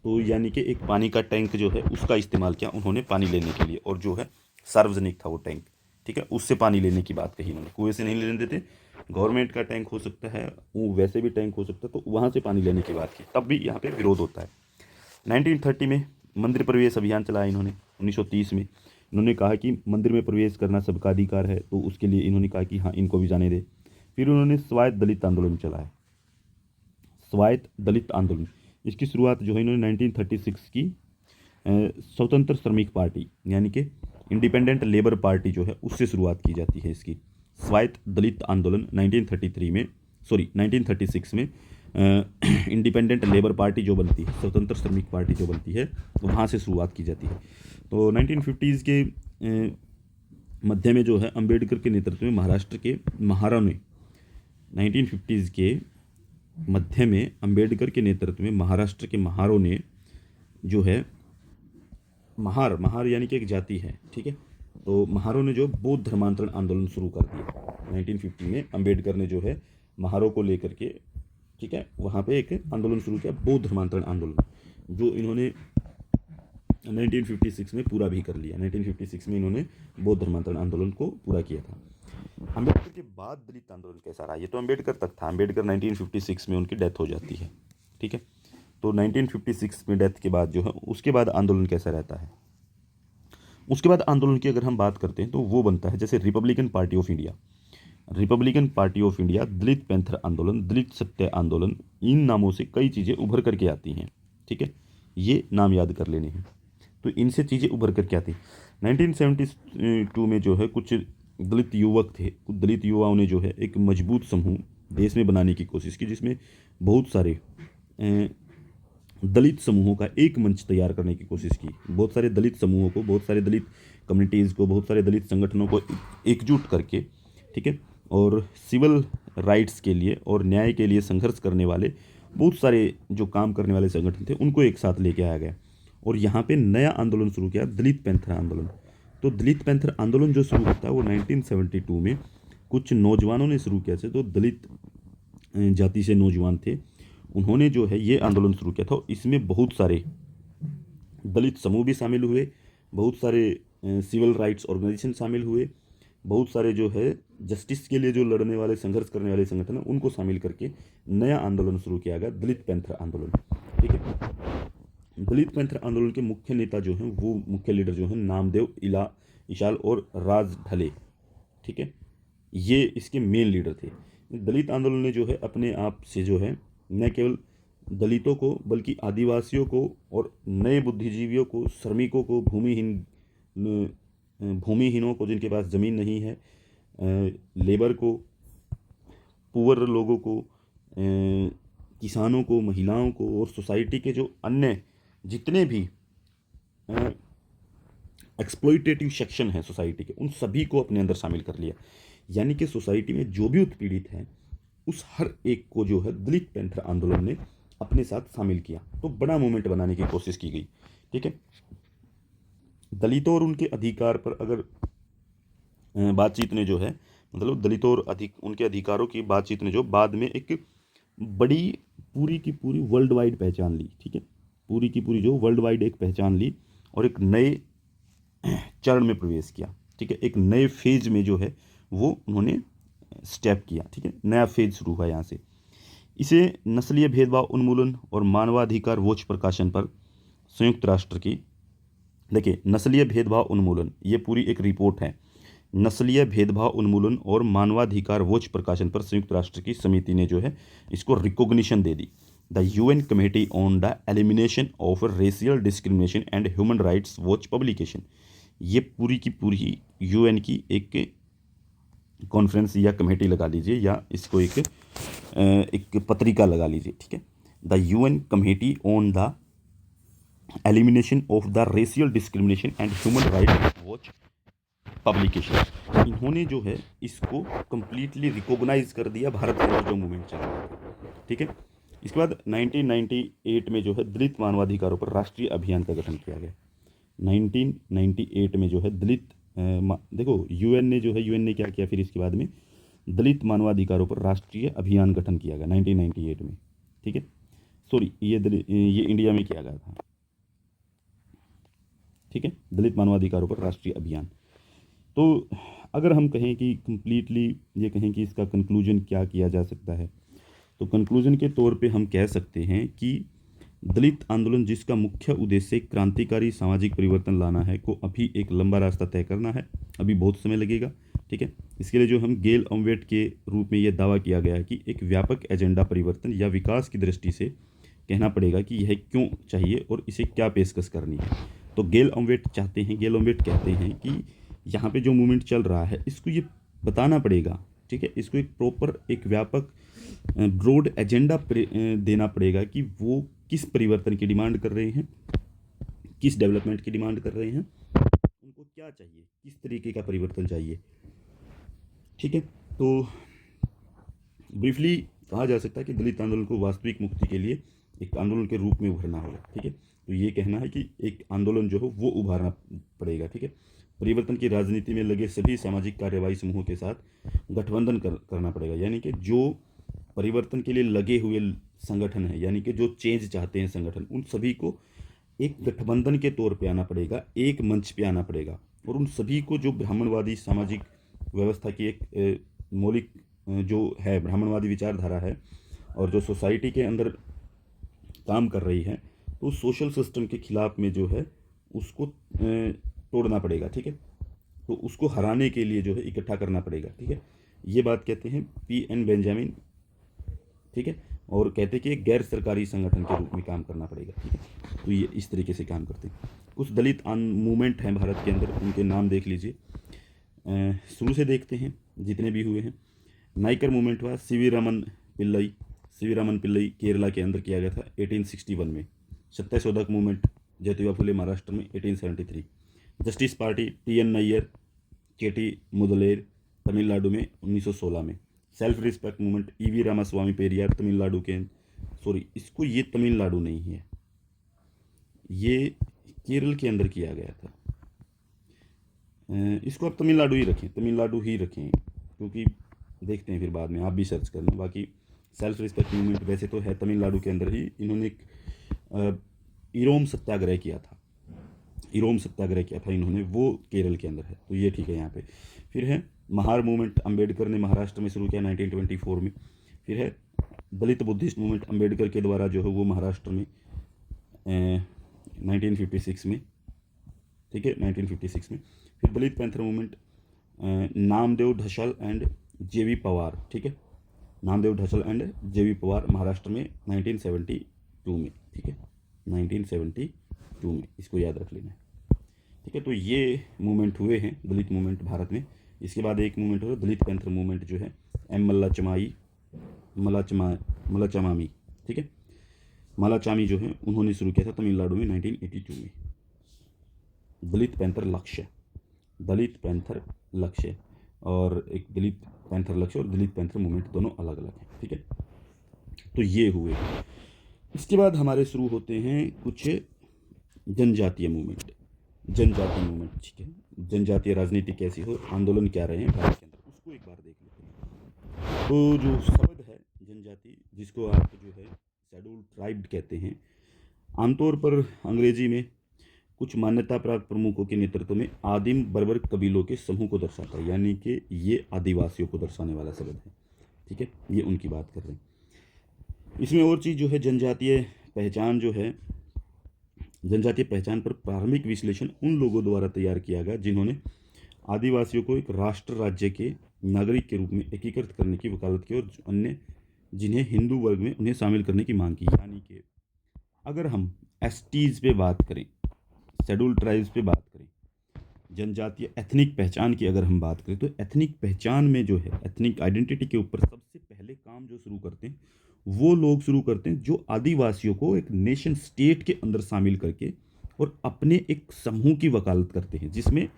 तो यानी कि एक पानी का टैंक जो है उसका इस्तेमाल किया उन्होंने पानी लेने के लिए, और जो है सार्वजनिक था वो टैंक, ठीक है, उससे पानी लेने की बात कही उन्होंने। कुएं से नहीं लेने देते, गवर्नमेंट का टैंक हो सकता है, वो वैसे भी टैंक हो सकता है, तो वहाँ से पानी लेने की बात की, तब भी यहाँ पे विरोध होता है। 1930 में मंदिर प्रवेश अभियान चलाया इन्होंने। 1930 में इन्होंने कहा कि मंदिर में प्रवेश करना सबका अधिकार है, तो उसके लिए इन्होंने कहा कि हाँ इनको भी जाने दे। फिर उन्होंने स्वायत्त दलित आंदोलन चलाया, स्वायत्त दलित आंदोलन। इसकी शुरुआत जो है इन्होंने 1936 की स्वतंत्र श्रमिक पार्टी यानी कि इंडिपेंडेंट लेबर पार्टी जो है उससे शुरुआत की जाती है इसकी। स्वायत्त दलित आंदोलन 1936 में इंडिपेंडेंट लेबर पार्टी जो बनती है, स्वतंत्र श्रमिक पार्टी जो बनती है, तो वहाँ से शुरुआत की जाती है। तो 1950s के मध्य में जो है अंबेडकर के नेतृत्व में महाराष्ट्र के महारों ने 1950s के मध्य में अंबेडकर के नेतृत्व में महाराष्ट्र के महारों ने जो है महार यानी कि एक जाति है, ठीक है, तो महारों ने जो बौद्ध धर्मांतरण आंदोलन शुरू कर दिया 1950 में। अंबेडकर ने जो है महारों को लेकर के, ठीक है, वहाँ पे एक आंदोलन शुरू किया, बौद्ध धर्मांतरण आंदोलन, जो इन्होंने 1956 में पूरा भी कर लिया। 1956 में इन्होंने बौद्ध धर्मांतरण आंदोलन को पूरा किया था। अंबेडकर के बाद दलित आंदोलन कैसा रहा? ये तो अंबेडकर तक था, अंबेडकर 1956 में उनकी डेथ हो जाती है, ठीक है। तो 1956 में डेथ के बाद जो है उसके बाद आंदोलन कैसा रहता है? उसके बाद आंदोलन की अगर हम बात करते हैं तो वो बनता है जैसे Republican party of India, Republican party of India, Dalit panther आंदोलन, दलित सत्य आंदोलन, इन नामों से कई चीज़ें उभर करके आती हैं, ठीक है, ये नाम याद कर लेने हैं। तो इनसे चीज़ें उभर करके आती। 1972 में जो है कुछ दलित युवक थे, कुछ दलित युवाओं ने जो है एक मजबूत समूह देश में बनाने की कोशिश की, जिसमें बहुत सारे दलित समूहों का एक मंच तैयार करने की कोशिश की। बहुत सारे दलित समूहों को, बहुत सारे दलित कम्युनिटीज़ को, बहुत सारे दलित संगठनों को एकजुट करके, ठीक है, और सिविल राइट्स के लिए और न्याय के लिए संघर्ष करने वाले बहुत सारे जो काम करने वाले संगठन थे उनको एक साथ लेके आया गया, और यहाँ पे नया आंदोलन शुरू किया, दलित पैंथर आंदोलन। तो दलित पैंथर आंदोलन जो शुरू होता है वो 1972 में कुछ नौजवानों ने शुरू किया था, जो दलित जाति से नौजवान थे, उन्होंने जो है ये आंदोलन शुरू किया था। इसमें बहुत सारे दलित समूह भी शामिल हुए, बहुत सारे सिविल राइट्स ऑर्गेनाइजेशन शामिल हुए, बहुत सारे जो है जस्टिस के लिए जो लड़ने वाले, संघर्ष करने वाले संगठन हैं उनको शामिल करके नया आंदोलन शुरू किया गया, दलित पैंथर आंदोलन, ठीक है। दलित पैंथर आंदोलन के मुख्य नेता जो हैं, वो मुख्य लीडर जो हैं नामदेव इशाल और राज ढले, ठीक है, ये इसके मेन लीडर थे। दलित आंदोलन ने जो है अपने आप से जो है न केवल दलितों को बल्कि आदिवासियों को और नए बुद्धिजीवियों को, श्रमिकों को, भूमिहीनों को जिनके पास ज़मीन नहीं है, लेबर को, पुअर लोगों को, किसानों को, महिलाओं को, और सोसाइटी के जो अन्य जितने भी एक्सप्लॉइटेटिव सेक्शन हैं सोसाइटी के, उन सभी को अपने अंदर शामिल कर लिया। यानी कि सोसाइटी में जो भी उत्पीड़ित हैं उस हर एक को जो है दलित पैंथर आंदोलन ने अपने साथ शामिल किया। तो बड़ा मूवमेंट बनाने की कोशिश की गई, ठीक है। दलितों और उनके अधिकार पर अगर बातचीत ने जो है, मतलब दलितों और उनके अधिकारों की बातचीत ने जो बाद में एक बड़ी पूरी की पूरी वर्ल्ड वाइड पहचान ली, ठीक है, पूरी की पूरी जो वर्ल्ड वाइड एक पहचान ली और एक नए चरण में प्रवेश किया, ठीक है, एक नए फेज में जो है वो उन्होंने स्टेप किया, ठीक है, नया फेज शुरू हुआ यहाँ से। इसे नस्लीय भेदभाव उन्मूलन और मानवाधिकार वॉच प्रकाशन पर संयुक्त राष्ट्र की, देखिए नस्लीय भेदभाव उन्मूलन, ये पूरी एक रिपोर्ट है। नस्लीय भेदभाव उन्मूलन और मानवाधिकार वॉच प्रकाशन पर संयुक्त राष्ट्र की समिति ने जो है इसको recognition they the. The UN committee on the elimination of racial discrimination and human rights watch publication, ये पूरी की पूरी यूएन की एक कॉन्फ्रेंस या कमेटी लगा लीजिए, या इसको एक पत्रिका लगा लीजिए, ठीक है। The UN committee on the elimination of the racial discrimination and human rights watch publication, इन्होंने जो है इसको कंप्लीटली रिकॉग्नाइज कर दिया भारत के अंदर जो मूवमेंट चल रहा है, ठीक है। इसके बाद 1998 में जो है दलित मानवाधिकारों पर राष्ट्रीय अभियान का गठन किया गया। 1998 में जो है दलित देखो यूएन ने क्या किया, फिर इसके बाद में दलित मानवाधिकारों पर राष्ट्रीय अभियान गठन किया गया 1998 में, ठीक है। सॉरी, ये इंडिया में किया गया था। ठीक है, दलित मानवाधिकारों पर राष्ट्रीय अभियान। तो अगर हम कहें कि कंप्लीटली ये कहें कि इसका कंक्लूजन क्या किया जा सकता है, तो कंक्लूजन के तौर पे हम कह सकते हैं कि दलित आंदोलन, जिसका मुख्य उद्देश्य क्रांतिकारी सामाजिक परिवर्तन लाना है, को अभी एक लंबा रास्ता तय करना है, अभी बहुत समय लगेगा। ठीक है, इसके लिए जो हम गेल ऑमवेट के रूप में यह दावा किया गया है कि एक व्यापक एजेंडा परिवर्तन या विकास की दृष्टि से कहना पड़ेगा कि यह क्यों चाहिए और इसे क्या पेशकश करनी है। तो गेल ऑमवेट चाहते हैं, गेल ऑमवेट कहते हैं कि यहाँ पे जो मूवमेंट चल रहा है इसको ये बताना पड़ेगा। ठीक है, इसको एक प्रॉपर, एक व्यापक ब्रॉड एजेंडा देना पड़ेगा कि वो किस परिवर्तन की डिमांड कर रहे हैं, किस डेवलपमेंट की डिमांड कर रहे हैं, उनको क्या चाहिए, किस तरीके का परिवर्तन चाहिए। ठीक है, तो ब्रीफली कहा जा सकता है कि दलित आंदोलन को वास्तविक मुक्ति के लिए एक आंदोलन के रूप में उभरना होगा। ठीक है, तो ये कहना है कि एक आंदोलन जो हो वो उभारना पड़ेगा। ठीक है, परिवर्तन की राजनीति में लगे सभी सामाजिक कार्यवाही समूहों के साथ गठबंधन करना पड़ेगा, यानी कि जो परिवर्तन के लिए लगे हुए संगठन है, यानी कि जो चेंज चाहते हैं संगठन, उन सभी को एक गठबंधन के तौर पे आना पड़ेगा, एक मंच पे आना पड़ेगा, और उन सभी को जो ब्राह्मणवादी सामाजिक व्यवस्था की एक मौलिक जो है ब्राह्मणवादी विचारधारा है और जो सोसाइटी के अंदर काम कर रही है, तो सोशल सिस्टम के खिलाफ में जो है उसको तोड़ना पड़ेगा। ठीक है, तो उसको हराने के लिए जो है इकट्ठा करना पड़ेगा। ठीक है, ये बात कहते हैं P.N. बेंजामिन। ठीक है, और कहते हैं कि एक गैर सरकारी संगठन के रूप में काम करना पड़ेगा। ठीक है, तो ये इस तरीके से काम करते हैं। कुछ दलित मूवमेंट हैं भारत के अंदर, उनके नाम देख लीजिए। शुरू से देखते हैं जितने भी हुए हैं। नाइकर मूवमेंट हुआ, सी वी रामन पिल्लई केरला के अंदर किया गया था 1861 में। सत्यशोधक मूवमेंट ज्योतिबा फुले महाराष्ट्र में 1873। Justice party T.N. नैयर के.टी. मुदलेर तमिलनाडु में 1916 में। Self respect movement E.V. Ramaswamy Periyar Tamil Nadu के, सॉरी इसको, ये तमिलनाडु नहीं है, ये केरल के अंदर किया गया था। इसको आप तमिलनाडु ही रखें, तमिलनाडु ही रखें, क्योंकि देखते हैं फिर बाद में, आप भी सर्च करना। बाकी सेल्फ रिस्पेक्ट मूवमेंट वैसे तो है तमिलनाडु के अंदर ही। इन्होंने एक इरोम सत्याग्रह किया था, इन्होंने, वो केरल के अंदर है, तो ये ठीक है यहाँ पे। फिर है महार मूवमेंट, अंबेडकर ने महाराष्ट्र में शुरू किया 1924 में। फिर है दलित बुद्धिस्ट मूवमेंट, अंबेडकर के द्वारा जो है वो महाराष्ट्र में 1956 में। ठीक है, 1956 में। फिर Dalit panther movement, Namdev Dhasal and J.V. Pawar. ठीक है, नामदेव ढसाल एंड J.V. पवार महाराष्ट्र में 1972 में। ठीक है, 1972 में, इसको याद रख लेना है। ठीक है, तो ये मूवमेंट हुए हैं दलित मूवमेंट भारत में। इसके बाद एक मूवमेंट हुआ दलित पैंथर मूवमेंट, जो है मलाचमामी। ठीक है, मलाचामी जो है उन्होंने शुरू किया था तमिलनाडु में 1982 में। दलित पैंथर लक्ष्य और एक दलित पैंथर लक्ष्य और दलित पैंथर मूवमेंट दोनों अलग अलग हैं। ठीक है, तो ये हुए। इसके बाद हमारे शुरू होते हैं कुछ जनजातीय मूवमेंट। ठीक है, जनजातीय राजनीति कैसी हो, आंदोलन क्या रहे हैं भारत के अंदर, उसको एक बार देख लेते हैं। तो जो शब्द है जनजाति, जिसको आप जो है शेड्यूल ट्राइब कहते हैं, आमतौर पर अंग्रेजी में कुछ मान्यता प्राप्त प्रमुखों के नेतृत्व में आदिम बर्बर कबीलों के समूह को दर्शाता है, यानी कि ये आदिवासियों को दर्शाने वाला शब्द है। ठीक है, ये उनकी बात कर रहे हैं। इसमें और चीज़ जो है, जनजातीय पहचान पर प्रारंभिक विश्लेषण उन लोगों द्वारा तैयार किया गया जिन्होंने आदिवासियों को एक राष्ट्र राज्य के नागरिक के रूप में एकीकृत करने की वकालत की, और अन्य जिन्हें हिंदू वर्ग में उन्हें शामिल करने की मांग की। यानी कि अगर हम STs पे बात करें, शेड्यूल ट्राइब्स पे बात करें, जनजातीय एथनिक पहचान की अगर हम बात करें, तो एथनिक पहचान में जो है, एथनिक आइडेंटिटी के ऊपर सबसे पहले काम जो शुरू करते हैं वो लोग शुरू करते हैं जो आदिवासियों को एक नेशन स्टेट के अंदर शामिल करके और अपने एक समूह की वकालत करते हैं, जिसमें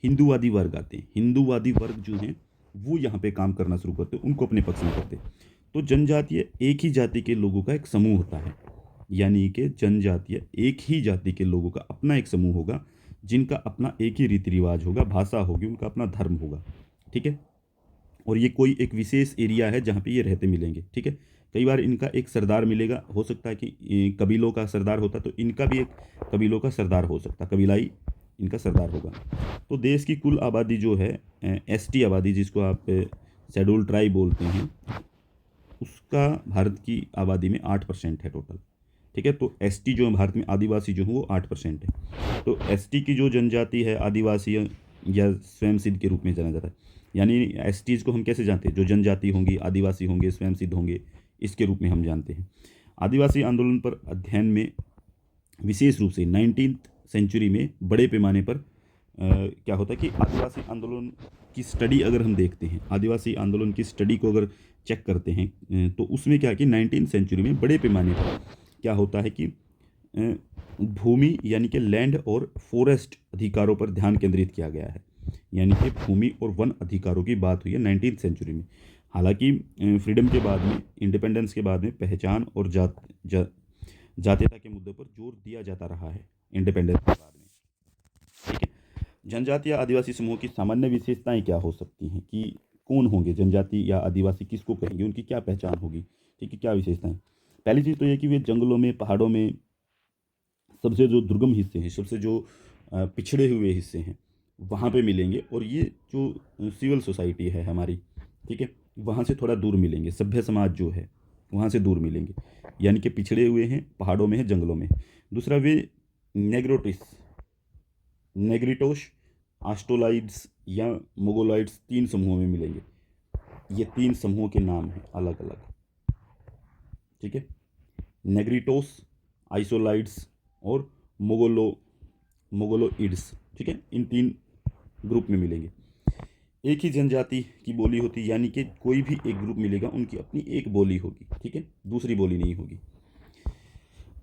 हिंदूवादी वर्ग आते हैं। हिंदूवादी वर्ग जो हैं वो यहाँ पे काम करना शुरू करते हैं, उनको अपने पक्ष में करते हैं। तो जनजातीय एक ही जाति के लोगों का एक समूह होता है, यानी कि जनजातीय एक ही जाति के लोगों का अपना एक समूह होगा, जिनका अपना एक ही रीति रिवाज होगा, भाषा होगी, उनका अपना धर्म होगा। ठीक है, और ये कोई एक विशेष एरिया है जहाँ पे ये रहते मिलेंगे, ठीक है। कई बार इनका एक सरदार मिलेगा, हो सकता है कि कबीलों का सरदार होता तो इनका भी एक कबीलों का सरदार हो सकता, कबीलाई इनका सरदार होगा। तो देश की कुल आबादी जो है एसटी आबादी, जिसको आप शेड्यूल ट्राइब बोलते हैं, उसका भारत की आबादी में 8% है टोटल, ठीक है। तो एसटी जो है भारत में आदिवासी जो है वो 8% है। तो एसटी की जो जनजाति है आदिवासी या स्वयं सिद्ध के रूप में जाना जाता है। यानी एसटीज़ को हम कैसे जानते हैं, जो जनजाति होंगी, आदिवासी होंगे, स्वयं सिद्ध होंगे, इसके रूप में हम जानते हैं। आदिवासी आंदोलन पर अध्ययन में विशेष रूप से 19th सेंचुरी में बड़े पैमाने पर क्या होता है कि आदिवासी आंदोलन की स्टडी अगर हम देखते हैं, आदिवासी आंदोलन की स्टडी को अगर चेक करते हैं तो उसमें क्या है कि 19th सेंचुरी में बड़े पैमाने पर क्या होता है कि भूमि यानी कि लैंड और फॉरेस्ट अधिकारों पर ध्यान केंद्रित किया गया है। यानी कि भूमि और वन अधिकारों की बात हुई है 19th सेंचुरी में। हालांकि फ्रीडम के बाद में, इंडिपेंडेंस के बाद में पहचान और जातीयता के मुद्दे पर जोर दिया जाता रहा है इंडिपेंडेंस के बाद में, ठीक है। जनजाति या आदिवासी समूह की सामान्य विशेषताएं क्या हो सकती हैं, कि कौन होंगे जनजाति या आदिवासी, किसको कहेंगे, उनकी क्या पहचान होगी, ठीक है, क्या विशेषताएं। पहली चीज़ तो ये कि वे जंगलों में, पहाड़ों में, सबसे जो दुर्गम हिस्से हैं, सबसे जो पिछड़े हुए हिस्से हैं, वहाँ पे मिलेंगे। और ये जो सिविल सोसाइटी है हमारी, ठीक है, वहाँ से थोड़ा दूर मिलेंगे। सभ्य समाज जो है वहाँ से दूर मिलेंगे, यानी कि पिछड़े हुए हैं, पहाड़ों में हैं, जंगलों में। दूसरा, वे नेग्रिटोश, आस्ट्रोलाइड्स या मोगोलाइड्स 3 समूहों में मिलेंगे। ये 3 समूहों के नाम हैं अलग अलग, ठीक है। नेग्रिटोस, आइसोलाइड्स और मोगोलोइड्स, ठीक है, इन 3 ग्रुप में मिलेंगे। एक ही जनजाति की बोली होती है, यानी कि कोई भी एक ग्रुप मिलेगा, उनकी अपनी एक बोली होगी, ठीक है, दूसरी बोली नहीं होगी,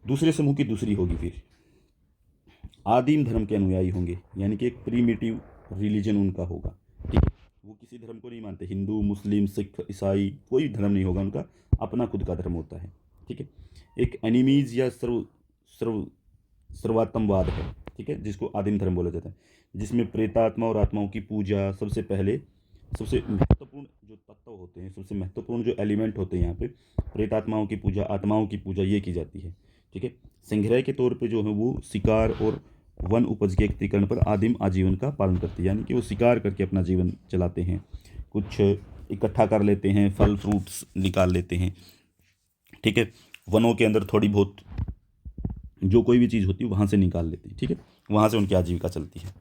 दूसरे समूह की दूसरी होगी। फिर आदिम धर्म के अनुयायी होंगे, यानी कि एक प्रीमिटिव रिलीजन उनका होगा, ठीक है। वो किसी धर्म को नहीं मानते, हिंदू, मुस्लिम, सिख, ईसाई, कोई धर्म नहीं होगा उनका, अपना खुद का धर्म होता है, ठीक है। एक एनिमीज या सर्वात्मवाद है, ठीक है, जिसको आदिम धर्म बोला जाता है, जिसमें प्रेतात्मा और आत्माओं की पूजा सबसे पहले, सबसे महत्वपूर्ण जो तत्व होते हैं, सबसे महत्वपूर्ण जो एलिमेंट होते हैं यहाँ पे, प्रेतात्माओं की पूजा, आत्माओं की पूजा, ये की जाती है, ठीक है। संग्रह के तौर पे जो है वो शिकार और वन उपज के एकत्रीकरण पर आदिम आजीवन का पालन करते हैं, यानी कि वो शिकार करके अपना जीवन चलाते हैं, कुछ इकट्ठा कर लेते हैं, फल फ्रूट्स निकाल लेते हैं, ठीक है। वनों के अंदर थोड़ी बहुत जो कोई भी चीज़ होती है वहाँ से निकाल लेते हैं, ठीक है, वहाँ से उनकी आजीविका चलती है।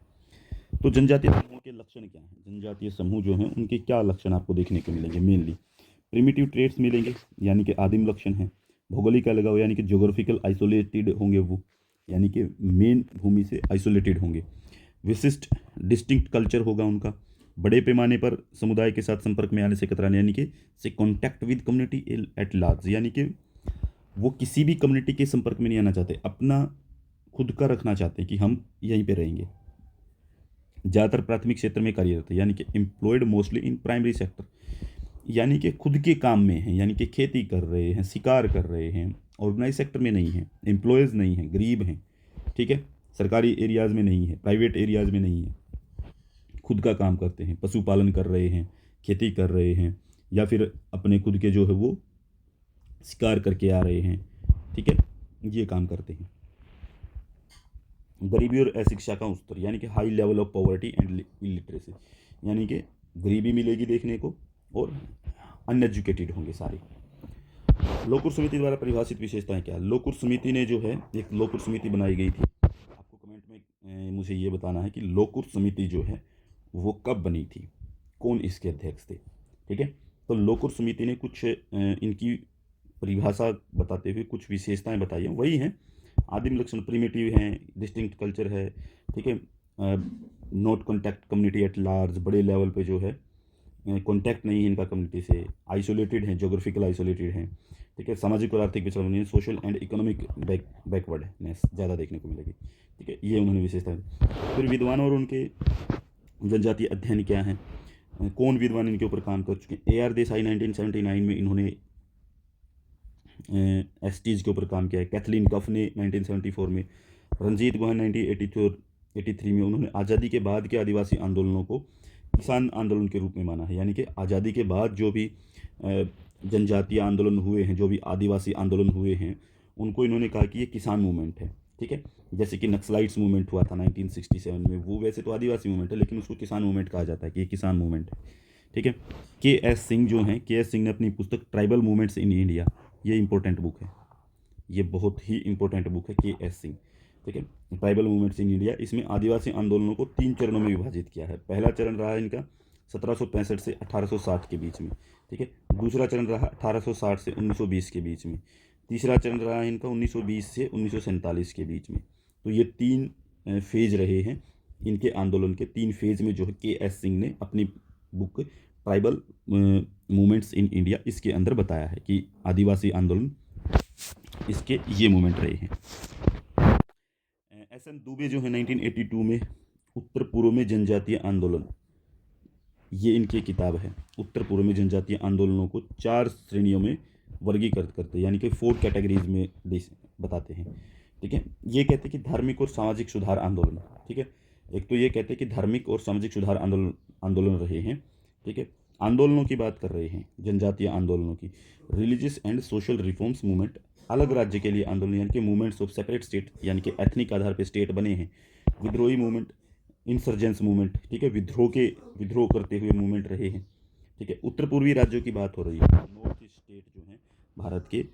तो जनजातीय समूह के लक्षण क्या हैं, जनजातीय समूह जो हैं उनके क्या लक्षण आपको देखने को मिलेंगे। मेनली प्रिमिटिव ट्रेड्स मिलेंगे, यानी कि आदिम लक्षण है। भौगोलिक अलगाव, यानी कि जोग्राफिकल आइसोलेटेड होंगे वो, यानी कि मेन भूमि से आइसोलेटेड होंगे। विशिष्ट डिस्टिंक्ट कल्चर होगा उनका। बड़े पैमाने पर समुदाय के साथ संपर्क में आने से कतराने, यानी कि से contact with community at large, यानी कि वो किसी भी कम्युनिटी के संपर्क में नहीं आना चाहते, अपना खुद का रखना चाहते हैं कि हम यहीं पे रहेंगे। ज़्यादातर प्राथमिक क्षेत्र में कार्यरत है, यानी कि employed mostly in primary sector, यानी कि खुद के काम में हैं, यानी कि खेती कर रहे हैं, शिकार कर रहे हैं, ऑर्गेनाइज सेक्टर में नहीं है, एम्प्लॉयज़ नहीं हैं, गरीब हैं, ठीक है, सरकारी एरियाज़ में नहीं है, प्राइवेट एरियाज़ में नहीं है, खुद का काम करते हैं, पशुपालन कर रहे हैं, खेती कर रहे हैं, या फिर अपने खुद के जो है वो शिकार करके आ रहे हैं, ठीक है, ये काम करते हैं। गरीबी और अशिक्षा का स्तर, यानी कि high level of poverty and illiteracy, यानी कि गरीबी मिलेगी देखने को और अनएजुकेटेड होंगे सारे। लोकुर समिति द्वारा परिभाषित विशेषताएं क्या है। लोकुर समिति ने जो है, एक लोकुर समिति बनाई गई थी, आपको कमेंट में मुझे ये बताना है कि लोकुर समिति जो है वो कब बनी थी, कौन इसके अध्यक्ष थे, ठीक है। तो लोकुर समिति ने कुछ इनकी परिभाषा बताते हुए कुछ विशेषताएं बताई हैं, वही हैं आदिम लक्षण, प्रिमिटिव हैं, डिस्टिंक्ट कल्चर है, ठीक है, not contact community at large, बड़े लेवल पे जो है कॉन्टैक्ट नहीं है इनका कम्युनिटी से, आइसोलेटेड हैं, जोग्राफिकल आइसोलेटेड हैं, ठीक है, सामाजिक और आर्थिक पिछड़ा नहीं है, सोशल एंड इकोनॉमिक बैकवर्डनेस ज़्यादा देखने को मिलेगी, ठीक है, ये उन्होंने विशेषता। फिर विद्वान और उनके जनजातीय अध्ययन क्या हैं, कौन विद्वान इनके ऊपर काम कर चुके हैं। AR देसाई 1979 में इन्होंने एसटीज के ऊपर काम किया है। कैथलीन कफ ने 1974 में, रंजीत गुहा 1984 83 में उन्होंने आज़ादी के बाद के आदिवासी आंदोलनों को किसान आंदोलन के रूप में माना है। यानी कि आज़ादी के बाद जो भी जनजातीय आंदोलन हुए हैं, जो भी आदिवासी आंदोलन हुए हैं, उनको इन्होंने कहा कि ये किसान मूवमेंट है। ठीक है, जैसे कि नक्सलाइट्स मूवमेंट हुआ था 1967 में, वो वैसे तो आदिवासी मूवमेंट है लेकिन उसको किसान मूवमेंट कहा जाता है कि ये किसान मूवमेंट है। ठीक है, के सिंह जो हैं, के सिंह ने अपनी पुस्तक ट्राइबल मूवमेंट्स इन इंडिया, ये इंपॉर्टेंट बुक है, ये बहुत ही इंपॉर्टेंट बुक है के सिंह। ठीक है, ट्राइबल मूवमेंट्स इन इंडिया, इसमें आदिवासी आंदोलनों को 3 चरणों में विभाजित किया है। पहला चरण रहा इनका 1765 से 1860 के बीच में। ठीक है, दूसरा चरण रहा 1860 से 1920 के बीच में। तीसरा चरण रहा इनका 1920 से 1947 के बीच में। तो ये 3 फेज रहे हैं इनके आंदोलन के। 3 फेज में जो है के सिंह ने अपनी book tribal movements in India, इसके अंदर बताया है कि आदिवासी आंदोलन इसके ये मूवमेंट रहे हैं। एस एन दुबे जो है 1982 में उत्तर पूर्व में जनजातीय आंदोलन, ये इनकी किताब है। उत्तर पूर्व में जनजातीय आंदोलनों को 4 श्रेणियों में वर्गीकृत करते हैं, यानी कि 4 कैटेगरीज में बताते हैं। ठीक है, ये कहते हैं कि धार्मिक और सामाजिक सुधार आंदोलन। ठीक है, एक तो ये कहते हैं कि धार्मिक और सामाजिक सुधार आंदोलन रहे हैं। ठीक है, आंदोलनों की बात कर रहे हैं, जनजातीय आंदोलनों की। Religious and social reforms movement, अलग राज्य के लिए आंदोलन, यानी कि मूवमेंट्स ऑफ सेपरेट स्टेट, यानी कि एथनिक आधार पर स्टेट बने हैं। विद्रोही मूवमेंट, इंसर्जेंस मूवमेंट, ठीक है, विद्रोह करते हुए मूवमेंट रहे हैं। ठीक है, उत्तर पूर्वी राज्यों की बात हो रही है, नॉर्थ ईस्ट स्टेट जो हैं भारत के,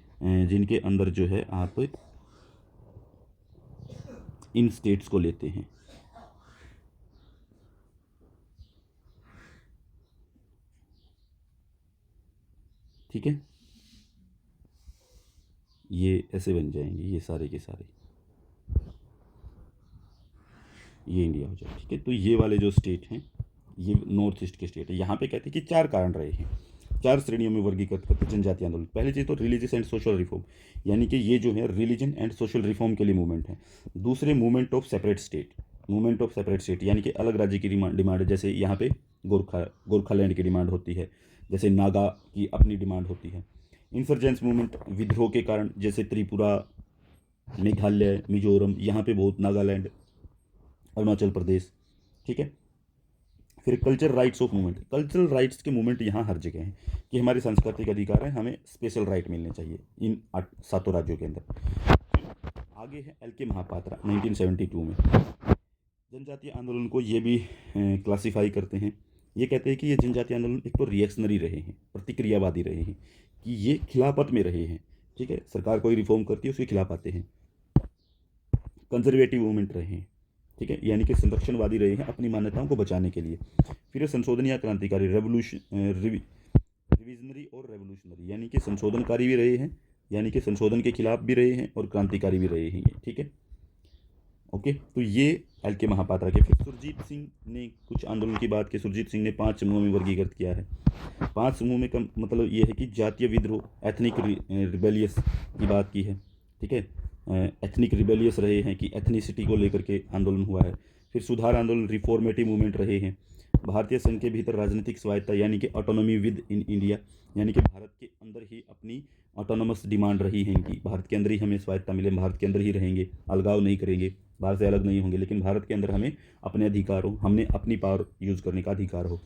जिनके अंदर जो है आप इन स्टेट्स को लेते हैं। ठीक है, ये ऐसे बन जाएंगे ये सारे के सारे, ये इंडिया हो जाए। ठीक है, तो ये वाले जो स्टेट हैं ये नॉर्थ ईस्ट के स्टेट है। यहाँ पे कहते हैं कि 4 कारण रहे हैं, 4 श्रेणियों में वर्गीकृत करते जनजातीय आंदोलन। पहली चीज़ तो रिलीजियस एंड सोशल रिफॉर्म, यानी कि ये जो है रिलीजन एंड सोशल रिफॉर्म के लिए मूवमेंट है। दूसरे movement of separate state, movement of separate state यानी कि अलग राज्य की डिमांड है। जैसे यहाँ पे गोरखालैंड की डिमांड होती है, जैसे नागा की अपनी डिमांड होती है। इंसर्जेंस मूवमेंट, विद्रोह के कारण, जैसे त्रिपुरा, मेघालय, मिजोरम, यहाँ पे बहुत, नागालैंड, अरुणाचल प्रदेश। ठीक है, फिर culture rights of movement, cultural rights के मूवमेंट यहाँ हर जगह हैं कि हमारे सांस्कृतिक अधिकार हैं, हमें स्पेशल राइट मिलने चाहिए इन 7 राज्यों के अंदर। आगे है एल के महापात्रा 1972 में। जनजातीय आंदोलन को ये भी क्लासिफाई करते हैं, ये कहते हैं कि ये जनजातीय आंदोलन एक तो रिएक्शनरी रहे हैं, प्रतिक्रियावादी रहे हैं, कि ये खिलाफत में रहे हैं। ठीक है, सरकार कोई रिफॉर्म करती है उसके खिलाफ आते हैं। कंजर्वेटिव मूवमेंट रहे हैं, ठीक है, यानी कि संरक्षणवादी रहे हैं अपनी मान्यताओं को बचाने के लिए। फिर संशोधन या क्रांतिकारी, रिविजनरी और रेवोल्यूशनरी, यानी कि संशोधनकारी भी रहे हैं, यानी कि संशोधन के खिलाफ भी रहे हैं और क्रांतिकारी भी रहे हैं। ठीक है, ओके, तो ये एल के महापात्रा के। फिर सुरजीत सिंह ने कुछ आंदोलन की बात की। सुरजीत सिंह ने 5 समूहों में वर्गीकृत किया है। 5 समूह में का मतलब ये है कि जातीय विद्रोह, एथनिक रिबेलियस की बात की है। ठीक है, एथनिक रिबेलियस रहे हैं कि एथनिसिटी को लेकर के आंदोलन हुआ है। फिर सुधार आंदोलन, रिफॉर्मेटिव मूवमेंट रहे हैं। भारतीय संघ के भीतर राजनीतिक स्वायत्ता, यानी कि ऑटोनॉमी विद इन इंडिया, यानी कि भारत के अंदर ही अपनी ऑटोनॉमस डिमांड रही है कि भारत के अंदर ही हमें स्वायत्ता मिले, भारत के अंदर ही रहेंगे, अलगाव नहीं करेंगे, बाहर से अलग नहीं होंगे, लेकिन भारत के अंदर हमें अपने अधिकार हो, हमने अपनी पावर यूज़ करने का अधिकार हो।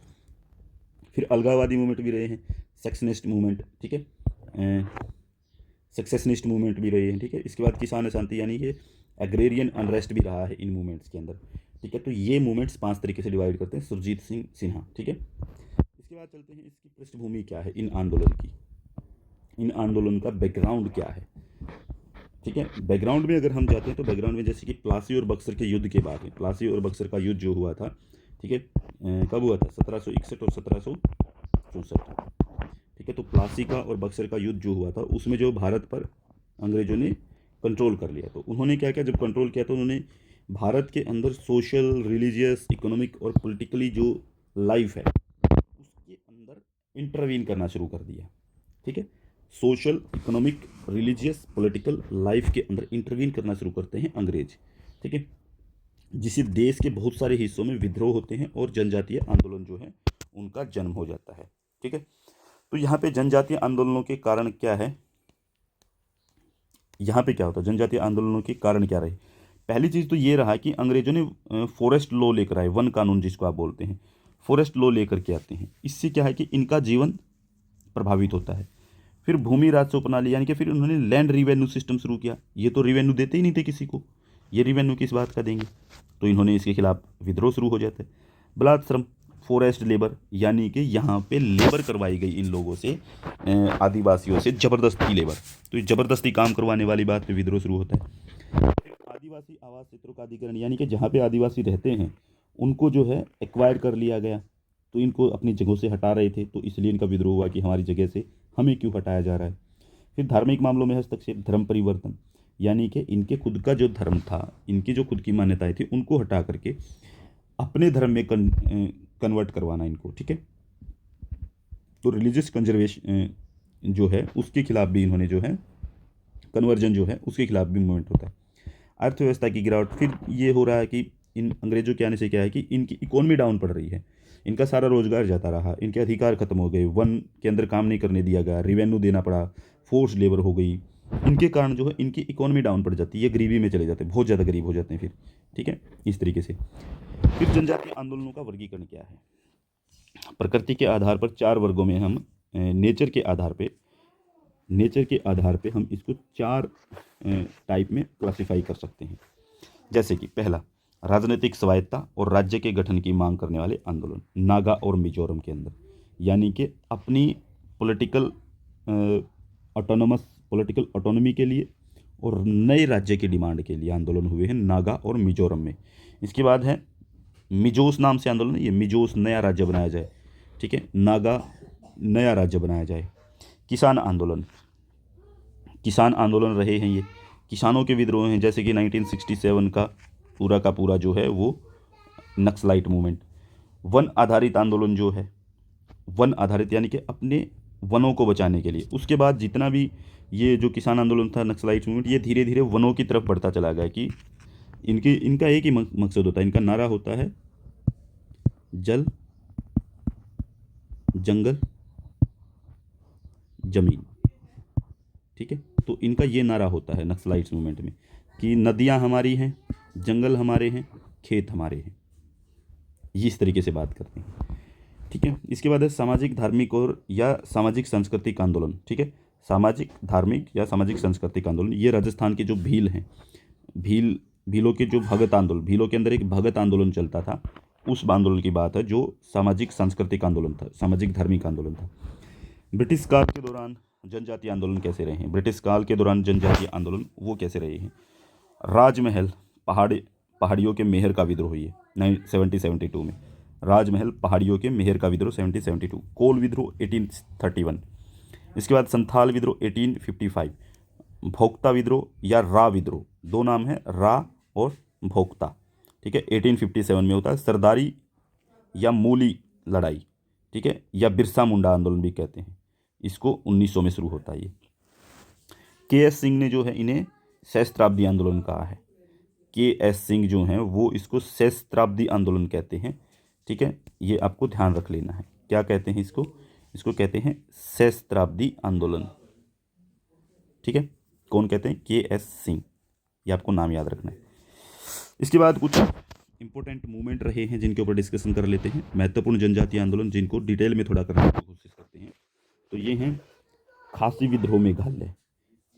फिर अलगाववादी मूवमेंट भी रहे हैं, सेक्शनिस्ट मूवमेंट, ठीक है, सक्सेसनिस्ट मूवमेंट भी रहे हैं। ठीक है, इसके बाद किसान अशांति, यानी कि एग्रेरियन अनरेस्ट भी रहा है इन मूवमेंट्स के अंदर। ठीक है, तो ये मूवमेंट्स 5 तरीके से डिवाइड करते हैं सुरजीत सिंह सिन्हा। ठीक है, इसके बाद चलते हैं इसकी पृष्ठभूमि क्या है इन आंदोलन की, इन आंदोलन का बैकग्राउंड क्या है। ठीक है, बैकग्राउंड में अगर हम जाते हैं तो बैकग्राउंड में जैसे कि प्लासी और बक्सर के युद्ध के बाद है। प्लासी और बक्सर का युद्ध जो हुआ था, ठीक है, कब हुआ था, 1761 और 1764। ठीक है, तो प्लासी का और बक्सर का युद्ध जो हुआ था उसमें जो भारत पर अंग्रेजों ने कंट्रोल कर लिया, तो उन्होंने क्या किया, जब कंट्रोल किया तो उन्होंने भारत के अंदर सोशल, रिलीजियस, इकोनॉमिक और पॉलिटिकली जो लाइफ है उसके अंदर इंटरवीन करना शुरू कर दिया। ठीक है, social, economic, religious, political life के अंदर इंटरवीन करना शुरू करते हैं अंग्रेज। ठीक है, जिससे देश के बहुत सारे हिस्सों में विद्रोह होते हैं और जनजातीय आंदोलन जो है उनका जन्म हो जाता है। ठीक है, तो यहाँ पे जनजातीय आंदोलनों के कारण क्या है, यहाँ पे क्या होता है, जनजातीय आंदोलनों के कारण क्या रहे। पहली चीज़ तो ये रहा कि अंग्रेजों ने फॉरेस्ट लॉ लेकर आए, वन कानून जिसको आप बोलते हैं, फॉरेस्ट लॉ लेकर के आते हैं। इससे क्या है कि इनका जीवन प्रभावित होता है। फिर भूमि राजस्व प्रणाली, यानी कि फिर उन्होंने लैंड रिवेन्यू सिस्टम शुरू किया। ये तो रिवेन्यू देते ही नहीं थे किसी को, ये रिवेन्यू किस बात का देंगे, तो इन्होंने इसके खिलाफ विद्रोह शुरू हो जाता है। बलात् श्रम, फॉरेस्ट लेबर, यानी कि यहाँ पे लेबर करवाई गई इन लोगों से, आदिवासियों से ज़बरदस्ती लेबर, तो ये ज़बरदस्ती काम करवाने वाली बात पे विद्रोह शुरू होता है। आदिवासी आवास क्षेत्रों का अधिग्रहण, यानी कि जहाँ पे आदिवासी रहते हैं उनको जो है एक्वायर कर लिया गया, तो इनको अपनी जगहों से हटा रहे थे, तो इसलिए इनका विद्रोह हुआ कि हमारी जगह से हमें क्यों हटाया जा रहा है। फिर धार्मिक मामलों में हस्तक्षेप, धर्म परिवर्तन, यानी कि इनके खुद का जो धर्म था, इनकी जो खुद की मान्यताएं थी, उनको हटा करके अपने धर्म में कन्वर्ट करवाना इनको, ठीक है। तो रिलीजियस कंजर्वेशन जो है उसके खिलाफ भी इन्होंने जो है कन्वर्जन जो है उसके खिलाफ भी मूवमेंट होता है। अर्थव्यवस्था की गिरावट, फिर ये हो रहा है कि इन अंग्रेजों के आने से क्या है कि इनकी इकोनॉमी डाउन पड़ रही है, इनका सारा रोजगार जाता रहा, इनके अधिकार खत्म हो गए, वन के अंदर काम नहीं करने दिया गया, रिवेन्यू देना पड़ा, फोर्स लेबर हो गई, इनके कारण जो है इनकी इकोनॉमी डाउन पड़ जाती है, ये गरीबी में चले जाते हैं, बहुत ज़्यादा गरीब हो जाते हैं फिर, ठीक है, इस तरीके से। फिर जनजातीय आंदोलनों का वर्गीकरण क्या है। प्रकृति के आधार पर 4 वर्गों में हम नेचर के आधार पे हम इसको 4 टाइप में क्लासिफाई कर सकते हैं। जैसे कि पहला, राजनीतिक स्वायत्ता और राज्य के गठन की मांग करने वाले आंदोलन, नागा और मिजोरम के अंदर, यानी कि अपनी पॉलिटिकल ऑटोनॉमी के लिए और नए राज्य की डिमांड के लिए आंदोलन हुए हैं नागा और मिजोरम में। इसके बाद है मिजोस नाम से आंदोलन, ये मिजोस नया राज्य बनाया जाए, ठीक है, नागा नया राज्य बनाया जाए। किसान आंदोलन रहे हैं, ये किसानों के विद्रोह हैं, जैसे कि 1967 का पूरा जो है वो नक्सलाइट मूवमेंट। वन आधारित आंदोलन जो है, वन आधारित यानी कि अपने वनों को बचाने के लिए। उसके बाद जितना भी ये जो किसान आंदोलन था, नक्सलाइट मूवमेंट, ये धीरे धीरे वनों की तरफ बढ़ता चला गया कि इनका एक ही मकसद होता है, इनका नारा होता है जल जंगल जमीन, ठीक है। तो इनका ये नारा होता है नक्सलाइट्स मूवमेंट में कि नदियाँ हमारी हैं, जंगल हमारे हैं, खेत हमारे हैं, ये इस तरीके से बात करते हैं, ठीक है। इसके बाद है सामाजिक धार्मिक और या सामाजिक सांस्कृतिक आंदोलन, ठीक है, सामाजिक धार्मिक या सामाजिक सांस्कृतिक आंदोलन। ये राजस्थान के जो भील हैं, भीलों के जो भगत आंदोलन, भीलों के अंदर एक भगत आंदोलन चलता था, उस आंदोलन की बात है जो सामाजिक सांस्कृतिक आंदोलन था, सामाजिक धार्मिक आंदोलन था। ब्रिटिश काल के दौरान जनजातीय आंदोलन कैसे रहे हैं, ब्रिटिश काल के दौरान जनजातीय आंदोलन वो कैसे रहे हैं। राजमहल पहाड़ियों के मेहर का विद्रोह हुई है 1772 में, राजमहल पहाड़ियों के मेहर का विद्रोह 1772, कोल विद्रोह 1831, इसके बाद संथाल विद्रोह 1855, भोक्ता विद्रोह या रा विद्रोह, दो नाम है, रा और भोक्ता, ठीक है, 1857 में होता है। सरदारी या मूली लड़ाई, ठीक है, या बिरसा मुंडा आंदोलन भी कहते हैं, इसको 1900 में शुरू होता है। ये के.एस. सिंह ने जो है इन्हें सहस्त्राब्दी आंदोलन कहा है, के.एस. सिंह जो हैं वो इसको सहस्त्राब्दी आंदोलन कहते हैं, ठीक है, ये आपको ध्यान रख लेना है, क्या कहते हैं इसको कहते हैं सहस्त्राब्दी आंदोलन, ठीक है। कौन कहते हैं, के.एस. सिंह, ये आपको नाम याद रखना है। इसके बाद कुछ इंपॉर्टेंट मूवमेंट रहे हैं जिनके ऊपर डिस्कशन कर लेते हैं, महत्वपूर्ण जनजातीय आंदोलन जिनको डिटेल में थोड़ा करने की कोशिश करते हैं। तो ये हैं खासी विद्रोह मेघालय,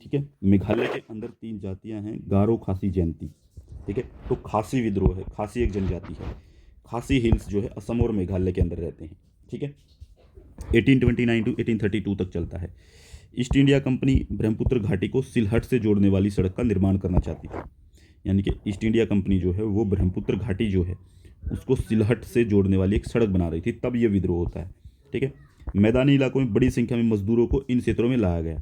ठीक है, मेघालय के अंदर 3 जातियां हैं, गारो, खासी, जयंती, ठीक है। तो खासी विद्रोह है, खासी एक जनजाति है, खासी हिल्स जो है असम और मेघालय के अंदर रहते हैं, ठीक है। 1829 टू 1832 तक चलता है। ईस्ट इंडिया कंपनी ब्रह्मपुत्र घाटी को सिलहट से जोड़ने वाली सड़क का निर्माण करना चाहती थी, यानी कि ईस्ट इंडिया कंपनी जो है वो ब्रह्मपुत्र घाटी जो है उसको सिलहट से जोड़ने वाली एक सड़क बना रही थी, तब ये विद्रोह होता है, ठीक है। मैदानी इलाकों में बड़ी संख्या में मजदूरों को इन क्षेत्रों में लाया गया।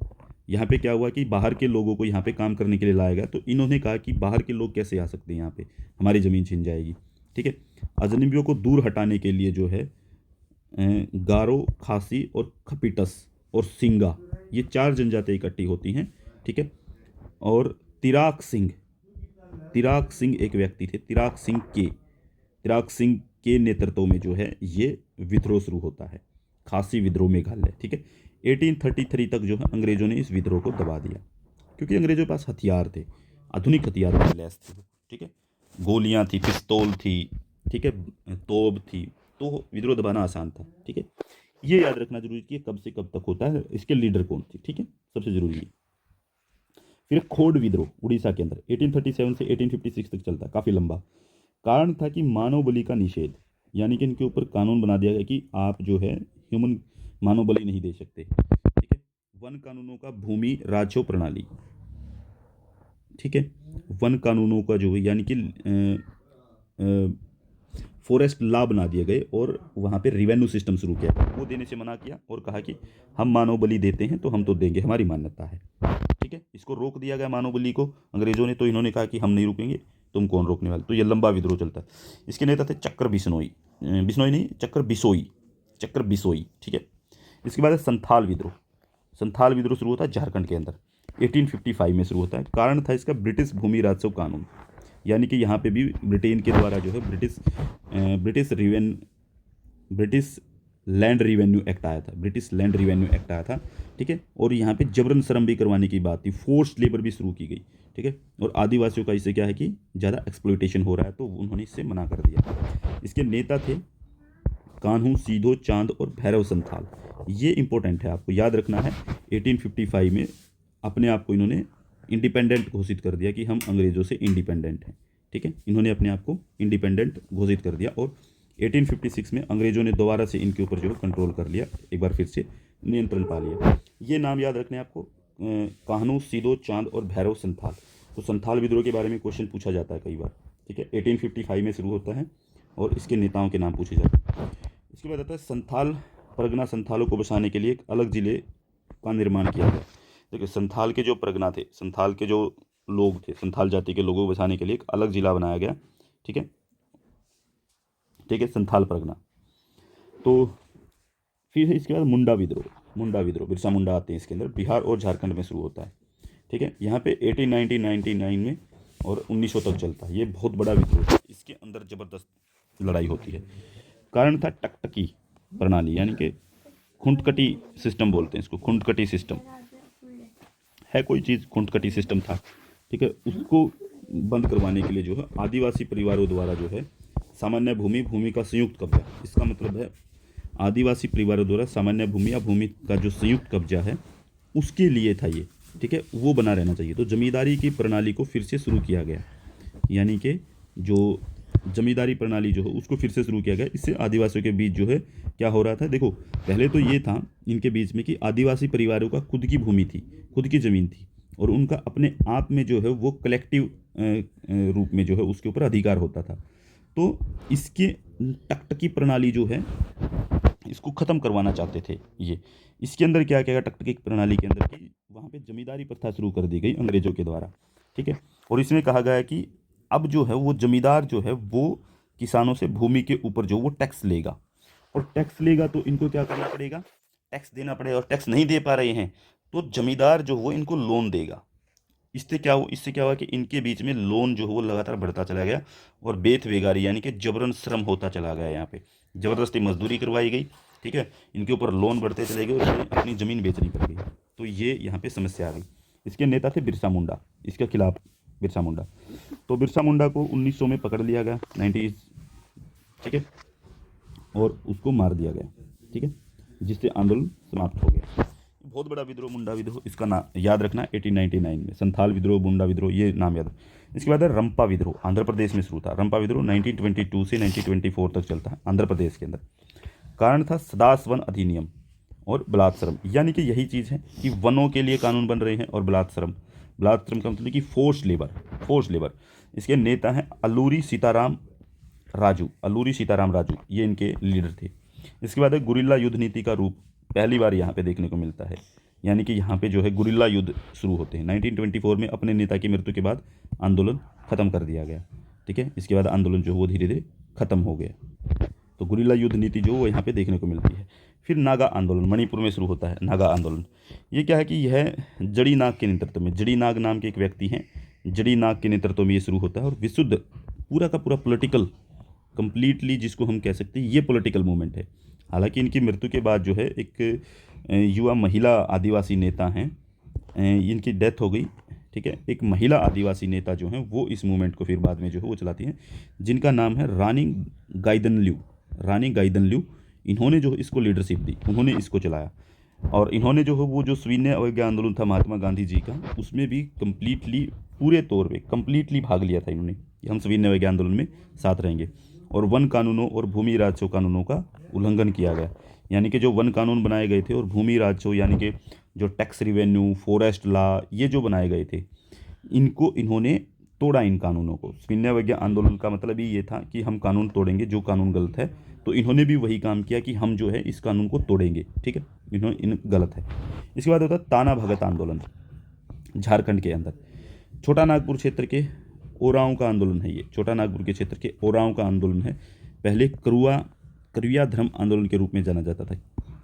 यहाँ पे क्या हुआ कि बाहर के लोगों को यहाँ पे काम करने के लिए लाया गया, तो इन्होंने कहा कि बाहर के लोग कैसे आ सकते हैं यहाँ पे, हमारी ज़मीन छिन जाएगी, ठीक है। अजनबियों को दूर हटाने के लिए जो है गारो, खासी और खपीटस और सिंगा, ये 4 जनजातियाँ इकट्ठी होती हैं, ठीक है। और तिराक सिंह एक व्यक्ति थे, तिराक सिंह के नेतृत्व में जो है ये विद्रोह शुरू होता है, खासी विद्रोह मेघालय, ठीक है। 1833 तक जो है अंग्रेजों ने इस विद्रोह को दबा दिया, क्योंकि अंग्रेजों के पास हथियार थे, आधुनिक हथियारों से लैस थे, ठीक है, गोलियां थी, पिस्तौल थी, ठीक है, तोप थी, तो विद्रोह दबाना आसान था। ठीक है, ये याद रखना जरूरी है कि कब से कब तक होता है, इसके लीडर कौन थे। ठीक है, सबसे जरूरी है। फिर खोड़ विद्रोह उड़ीसा के अंदर 1837 से 1856 तक चलता है, काफ़ी लंबा। कारण था कि मानव बलि का निषेध, यानी कि इनके ऊपर कानून बना दिया गया कि आप जो है ह्यूमन मानव बलि नहीं दे सकते। ठीक है, वन कानूनों का भूमि राज्य प्रणाली, ठीक है, वन कानूनों का जो है यानी कि फॉरेस्ट लॉ बना दिए गए और वहाँ पे रिवेन्यू सिस्टम शुरू किया, वो देने से मना किया और कहा कि हम मानव बलि देते हैं तो हम तो देंगे, हमारी मान्यता है। ठीक है, इसको रोक दिया गया मानव बलि को अंग्रेजों ने, तो इन्होंने कहा कि हम नहीं रुकेंगे, तुम कौन रोकने वाले। तो ये लंबा विद्रोह चलता है। इसके नेता थे चक्र बिश्नोई, बिश्नोई नहीं, चक्र बिसोई, चक्र बिसोई। ठीक है, इसके बाद है संथाल विद्रोह। संथाल विद्रोह शुरू होता है झारखंड के अंदर, 1855 में शुरू होता है। कारण था इसका ब्रिटिश भूमि राजस्व कानून, यानी कि यहाँ पे भी ब्रिटेन के द्वारा जो है ब्रिटिश लैंड रिवेन्यू एक्ट आया था, ब्रिटिश लैंड रिवेन्यू एक्ट आया था। ठीक है, और यहाँ पे जबरन श्रम भी करवाने की बात थी, फोर्स्ड लेबर भी शुरू की गई। ठीक है, और आदिवासियों का इससे क्या है कि ज़्यादा एक्सप्लॉइटेशन हो रहा है, तो उन्होंने इससे मना कर दिया। इसके नेता थे कान्हू, सीधो, चांद और भैरव संथाल। ये इंपॉर्टेंट है, आपको याद रखना है। 1855 में अपने आप को इन्होंने इंडिपेंडेंट घोषित कर दिया कि हम अंग्रेज़ों से इंडिपेंडेंट हैं। ठीक है, इन्होंने अपने आप को इंडिपेंडेंट घोषित कर दिया और 1856 में अंग्रेज़ों ने दोबारा से इनके ऊपर जो है कंट्रोल कर लिया, एक बार फिर से नियंत्रण पा लिया। ये नाम याद रखने हैं आपको, कान्हू, सीधो, चांद और भैरव संथाल। तो संथाल विद्रोह के बारे में क्वेश्चन पूछा जाता है कई बार। ठीक है, 1855 में शुरू होता है और इसके नेताओं के नाम पूछे जाते हैं। इसके बाद आता है संथाल परगना। संथालों को बसाने के लिए एक अलग ज़िले का निर्माण किया गया। देखिए, संथाल के जो परगना थे, संथाल के जो लोग थे, संथाल जाति के लोगों को बसाने के लिए एक अलग ज़िला बनाया गया। ठीक है, ठीक है, संथाल परगना। तो फिर इसके बाद मुंडा विद्रोह। मुंडा विद्रोह, बिरसा मुंडा आते हैं इसके अंदर, बिहार और झारखंड में शुरू होता है। ठीक है, यहाँ पे 1899 में और 1900 तक चलता है। ये बहुत बड़ा विद्रोह है, इसके अंदर ज़बरदस्त लड़ाई होती है। कारण था टकटकी प्रणाली, यानी कि खुंटकटी सिस्टम बोलते हैं इसको, खुंटकटी सिस्टम है कोई चीज़, खुंटकटी सिस्टम था। ठीक है, उसको बंद करवाने के लिए जो है आदिवासी परिवारों द्वारा जो है सामान्य भूमि का संयुक्त कब्जा, इसका मतलब है आदिवासी परिवारों द्वारा सामान्य भूमि या भूमि का जो संयुक्त कब्जा है उसके लिए था ये। ठीक है, वो बना रहना चाहिए। तो जमींदारी की प्रणाली को फिर से शुरू किया गया, यानी कि जो जमींदारी प्रणाली जो है उसको फिर से शुरू किया गया। इससे आदिवासियों के बीच जो है क्या हो रहा था, देखो पहले तो ये था इनके बीच में कि आदिवासी परिवारों का खुद की भूमि थी, खुद की ज़मीन थी और उनका अपने आप में जो है वो कलेक्टिव रूप में जो है उसके ऊपर अधिकार होता था। तो इसके टकटकी प्रणाली जो है इसको ख़त्म करवाना चाहते थे ये। इसके अंदर क्या क्या टकटकी प्रणाली के अंदर कि वहाँ पे जमींदारी प्रथा शुरू कर दी गई अंग्रेज़ों के द्वारा। ठीक है, और इसमें कहा गया है कि अब जो है वो जमींदार जो है वो किसानों से भूमि के ऊपर जो वो टैक्स लेगा, और टैक्स लेगा तो इनको क्या करना पड़ेगा, टैक्स देना पड़ेगा। और टैक्स नहीं दे पा रहे हैं तो जमींदार जो वो इनको लोन देगा। इससे क्या हुआ कि इनके बीच में लोन जो है वो लगातार बढ़ता चला गया और बेथ बेगारी यानी कि जबरन श्रम होता चला गया। यहाँ पे ज़बरदस्ती मजदूरी करवाई गई। ठीक है, इनके ऊपर लोन बढ़ते चले गए और इन्हें अपनी ज़मीन बेचनी पड़ गई। तो ये यहाँ पे समस्या आ गई। इसके नेता थे बिरसा मुंडा, इसके खिलाफ बिरसा मुंडा। तो बिरसा मुंडा को 1900 में पकड़ लिया गया, 90s। ठीक है, और उसको मार दिया गया। ठीक है, जिससे आंदोलन समाप्त हो गया। बहुत बड़ा विद्रोह मुंडा विद्रोह, इसका नाम याद रखना 1899 में। संथाल विद्रोह, मुंडा विद्रोह, ये नाम याद। इसके बाद है रंपा विद्रोह, आंध्र प्रदेश में शुरू था। रंपा विद्रोह 1922 से 1924 तक चलता है आंध्र प्रदेश के अंदर। कारण था सदासवन अधिनियम और बलात्श्रम, यानी कि यही चीज़ है कि वनों के लिए कानून बन रहे हैं और बलात्श्रम, बलात्श्रम का मतलब कि फोर्स लेबर। इसके नेता हैं अल्लूरी सीताराम राजू, ये इनके लीडर थे। इसके बाद है गुरिल्ला युद्ध नीति का रूप पहली बार यहाँ पे देखने को मिलता है, यानी कि यहाँ पे जो है गुरिल्ला युद्ध शुरू होते हैं। 1924 में अपने नेता की मृत्यु के बाद आंदोलन ख़त्म कर दिया गया। ठीक है, इसके बाद आंदोलन जो है वो धीरे धीरे ख़त्म हो गया। तो गुरिल्ला युद्ध नीति जो वो यहाँ पे देखने को मिलती है। फिर नागा आंदोलन मणिपुर में शुरू होता है। नागा आंदोलन ये क्या है कि यह जड़ी नाग के नेतृत्व में, जड़ी नाग नाम के एक व्यक्ति हैं, जड़ी नाग के नेतृत्व में ये शुरू होता है और विशुद्ध पूरा का पूरा पॉलिटिकल, कंप्लीटली जिसको हम कह सकते हैं ये पॉलिटिकल मूवमेंट है। हालांकि इनकी मृत्यु के बाद जो है एक युवा महिला आदिवासी नेता हैं, इनकी डेथ हो गई। ठीक है। एक महिला आदिवासी नेता जो हैं वो इस मूवमेंट को फिर बाद में जो है वो चलाती हैं, जिनका नाम है रानी गाइदनल्यू। रानी गाइदनल्यू, इन्होंने जो इसको लीडरशिप दी, उन्होंने इसको चलाया। और इन्होंने जो है वो जो सविनय अवज्ञा आंदोलन था महात्मा गांधी जी का, उसमें भी कम्प्लीटली पूरे तौर पे कम्प्लीटली भाग लिया था इन्होंने कि हम सविनय अवज्ञा आंदोलन में साथ रहेंगे। और वन कानूनों और भूमि राजस्व कानूनों का उल्लंघन किया गया, यानी कि जो वन कानून बनाए गए थे और भूमि राजस्व यानी कि जो टैक्स रिवेन्यू, फॉरेस्ट लॉ, ये जो बनाए गए थे, इनको इन्होंने तोड़ा, इन कानूनों को। सविनय अवज्ञा आंदोलन का मतलब ही ये था कि हम कानून तोड़ेंगे, जो कानून गलत है। तो इन्होंने भी वही काम किया कि हम जो है इस कानून को तोड़ेंगे, ठीक है, इन्होंने इन गलत है। इसके बाद होता है ताना भगत आंदोलन, झारखंड के अंदर छोटा नागपुर क्षेत्र के ओरांव का आंदोलन है। ये छोटा नागपुर के क्षेत्र के ओरांव का आंदोलन है। पहले करुया धर्म आंदोलन के रूप में जाना जाता था।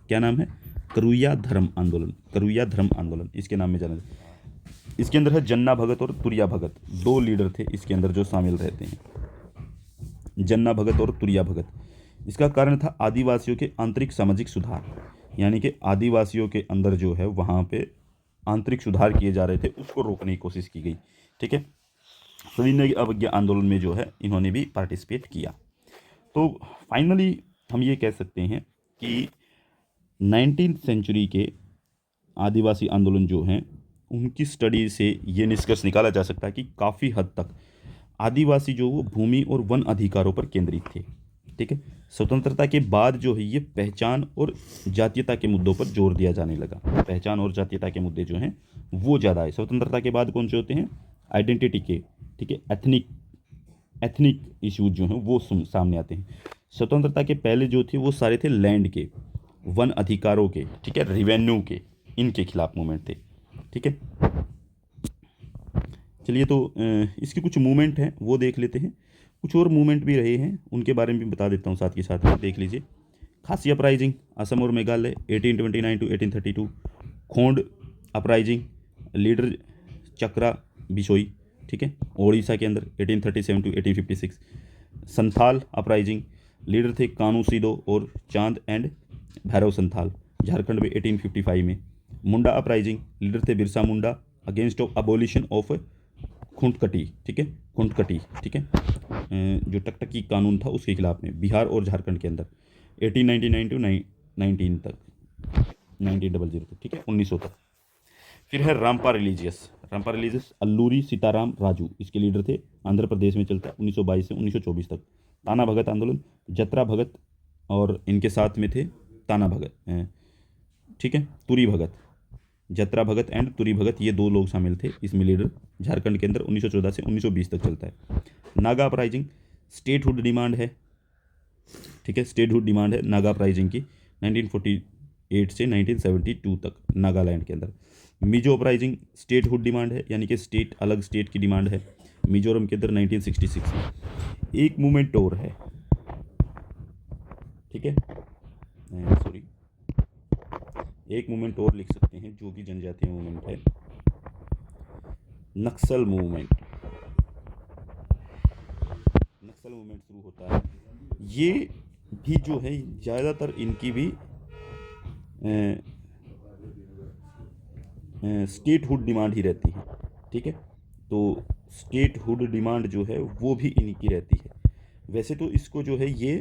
क्या नाम है? करुया धर्म आंदोलन, करुया धर्म आंदोलन इसके नाम में जाना जाता है। इसके अंदर है जन्ना भगत और तुरिया भगत, दो लीडर थे इसके अंदर जो शामिल रहते हैं, जन्ना भगत और तुरिया भगत। इसका कारण था आदिवासियों के आंतरिक सामाजिक सुधार, यानी कि आदिवासियों के अंदर जो है वहाँ पे आंतरिक सुधार किए जा रहे थे, उसको रोकने की कोशिश की गई, ठीक है। सविनय अवज्ञा आंदोलन में जो है इन्होंने भी पार्टिसिपेट किया। तो फाइनली हम ये कह सकते हैं कि 19th सेंचुरी के आदिवासी आंदोलन जो हैं उनकी स्टडी से ये निष्कर्ष निकाला जा सकता है कि काफ़ी हद तक आदिवासी जो वो भूमि और वन अधिकारों पर केंद्रित थे, ठीक है। स्वतंत्रता के बाद जो है ये पहचान और जातीयता के मुद्दों पर जोर दिया जाने लगा। पहचान और जातीयता के मुद्दे जो हैं वो ज़्यादा है। स्वतंत्रता के बाद कौन से होते हैं? आइडेंटिटी के, ठीक है, एथनिक इश्यूज जो हैं वो सामने आते हैं। स्वतंत्रता के पहले जो थे वो सारे थे लैंड के, वन अधिकारों के, ठीक है, रिवेन्यू के, इनके खिलाफ मूवमेंट थे, ठीक है। चलिए तो इसके कुछ मूवमेंट हैं वो देख लेते हैं। कुछ और मूवमेंट भी रहे हैं, उनके बारे में भी बता देता हूँ साथ के साथ में, देख लीजिए। खासी अपराइजिंग, असम और Meghalaya 1829 to 1832। Khond uprising, leader Chakra Bisoi, ठीक है, ओडिशा के अंदर 1837 टू 1856। संथाल अपराइजिंग, लीडर थे कानू सीदो और चांद एंड भैरव संथाल, झारखंड में 1855 में। मुंडा अपराइजिंग, लीडर थे Birsa Munda, against of abolition of खुंटकटी, ठीक है, खुंटकटी, ठीक है, जो टकटकी कानून था उसके खिलाफ में, बिहार और झारखंड के अंदर 1899 टू 19 तक, 1900 तक, ठीक है, 1900 तक। फिर है रामपा रिलीजियस अल्लूरी सीताराम राजू, इसके लीडर थे, आंध्र प्रदेश में चलता, 1922 से 1924 तक। ताना भगत आंदोलन, जत्रा भगत और इनके साथ में थे ताना भगत, ठीक है, तुरी भगत, जत्रा भगत एंड तुरी भगत, ये दो लोग शामिल थे इसमें लीडर, झारखंड के अंदर 1914 से 1920 तक चलता है। नागा अपराइजिंग, स्टेटहुड डिमांड है, ठीक है, स्टेटहुड डिमांड है नागा अपराइजिंग की 1948 से 1972 तक नागालैंड के अंदर। मिजो अपराइजिंग, स्टेटहुड डिमांड है, यानी कि स्टेट, अलग स्टेट की डिमांड है मिजोरम के अंदर 1966 में। एक मूवमेंट और है, ठीक है, सॉरी, एक मूवमेंट और लिख सकते हैं जो कि जनजातीय मूवमेंट है, नक्सल मूवमेंट। नक्सल मूवमेंट शुरू होता है, ये भी जो है ज़्यादातर इनकी भी स्टेटहुड डिमांड ही रहती है, ठीक है। तो स्टेटहुड डिमांड जो है वो भी इनकी रहती है। वैसे तो इसको जो है ये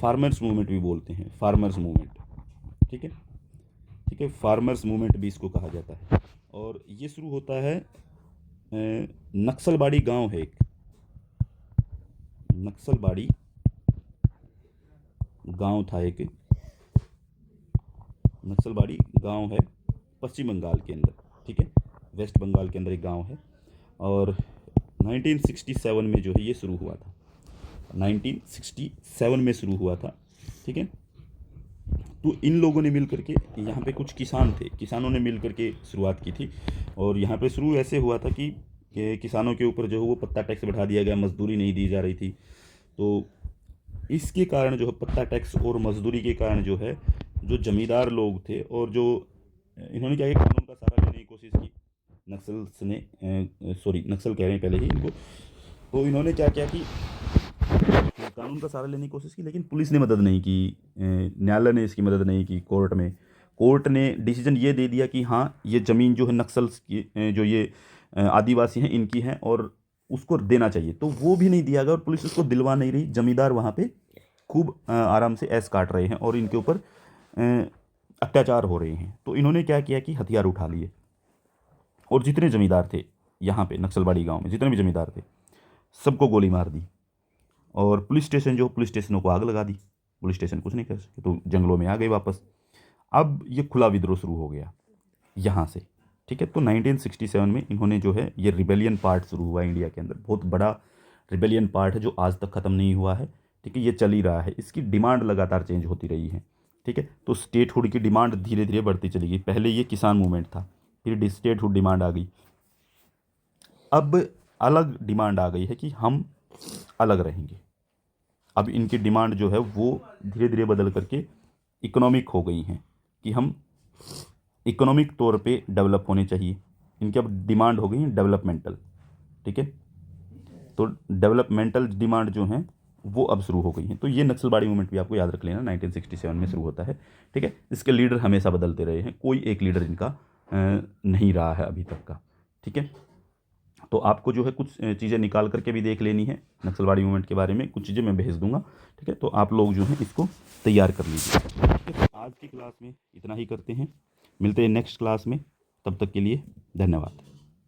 फार्मर्स मूवमेंट भी बोलते हैं, फार्मर्स मूवमेंट, ठीक है, ठीक है, फार्मर्स मूवमेंट भी इसको कहा जाता है। और ये शुरू होता है, नक्सलबाड़ी गांव है एक, नक्सलबाड़ी गांव था एक, नक्सलबाड़ी गांव है पश्चिम बंगाल के अंदर, ठीक है, वेस्ट बंगाल के अंदर एक गांव है। और 1967 में जो है ये शुरू हुआ था, 1967 में शुरू हुआ था, ठीक है। तो इन लोगों ने मिल करके, यहाँ पे कुछ किसान थे, किसानों ने मिल करके शुरुआत की थी। और यहाँ पे शुरू ऐसे हुआ था कि किसानों के ऊपर जो है वो पत्ता टैक्स बढ़ा दिया गया, मजदूरी नहीं दी जा रही थी। तो इसके कारण जो है पत्ता टैक्स और मजदूरी के कारण जो है जो जमींदार लोग थे और जो इन्होंने क्या किया, कानून का सहारा लेने की कोशिश की, नक्सल्स ने, सॉरी नक्सल कह रहे हैं पहले ही इनको। तो इन्होंने क्या किया कि कानून का सहारा लेने की कोशिश की, लेकिन पुलिस ने मदद नहीं की, न्यायालय ने इसकी मदद नहीं की, कोर्ट ने डिसीजन ये दे दिया कि हाँ ये ज़मीन जो है नक्सल्स की, जो ये आदिवासी हैं इनकी हैं और उसको देना चाहिए, तो वो भी नहीं दिया गया और पुलिस उसको दिलवा नहीं रही। जमींदार वहाँ पे खूब आराम से ऐश काट रहे हैं और इनके ऊपर अत्याचार हो रहे हैं। तो इन्होंने क्या किया कि हथियार उठा लिए और जितने जमींदार थे यहाँ पे नक्सलबाड़ी गांव में, जितने भी जमींदार थे, सबको गोली मार दी। और पुलिस स्टेशनों को आग लगा दी। पुलिस स्टेशन कुछ नहीं कर सके तो जंगलों में आ गए वापस। अब ये खुला विद्रोह शुरू हो गया यहाँ से, ठीक है। तो 1967 में इन्होंने जो है ये रिबेलियन पार्ट शुरू हुआ इंडिया के अंदर, बहुत बड़ा रिबेलियन पार्ट है जो आज तक ख़त्म नहीं हुआ है, ठीक है। ये चल ही रहा है, इसकी डिमांड लगातार चेंज होती रही है, ठीक है। तो स्टेटहुड की डिमांड धीरे धीरे बढ़ती चली गई। पहले ये किसान मूवमेंट था, फिर स्टेटहुड डिमांड आ गई, अब अलग डिमांड आ गई है कि हम अलग रहेंगे। अब इनकी डिमांड जो है वो धीरे धीरे बदल करके इकोनॉमिक हो गई हैं कि हम इकोनॉमिक तौर पे डेवलप होने चाहिए। इनकी अब डिमांड हो गई है डेवलपमेंटल, ठीक है। तो डेवलपमेंटल डिमांड जो है वो अब शुरू हो गई हैं। तो ये नक्सलबाड़ी मूवमेंट भी आपको याद रख लेना 1967 में शुरू होता है, ठीक है। इसके लीडर हमेशा बदलते रहे हैं, कोई एक लीडर इनका नहीं रहा है अभी तक का, ठीक है। तो आपको जो है कुछ चीज़ें निकाल करके भी देख लेनी है नक्सलबाड़ी मूवमेंट के बारे में, कुछ चीज़ें मैं भेज दूंगा, ठीक है। तो आप लोग जो है इसको तैयार कर लीजिए, ठीक है। आज की क्लास में इतना ही करते हैं, मिलते हैं नेक्स्ट क्लास में, तब तक के लिए धन्यवाद।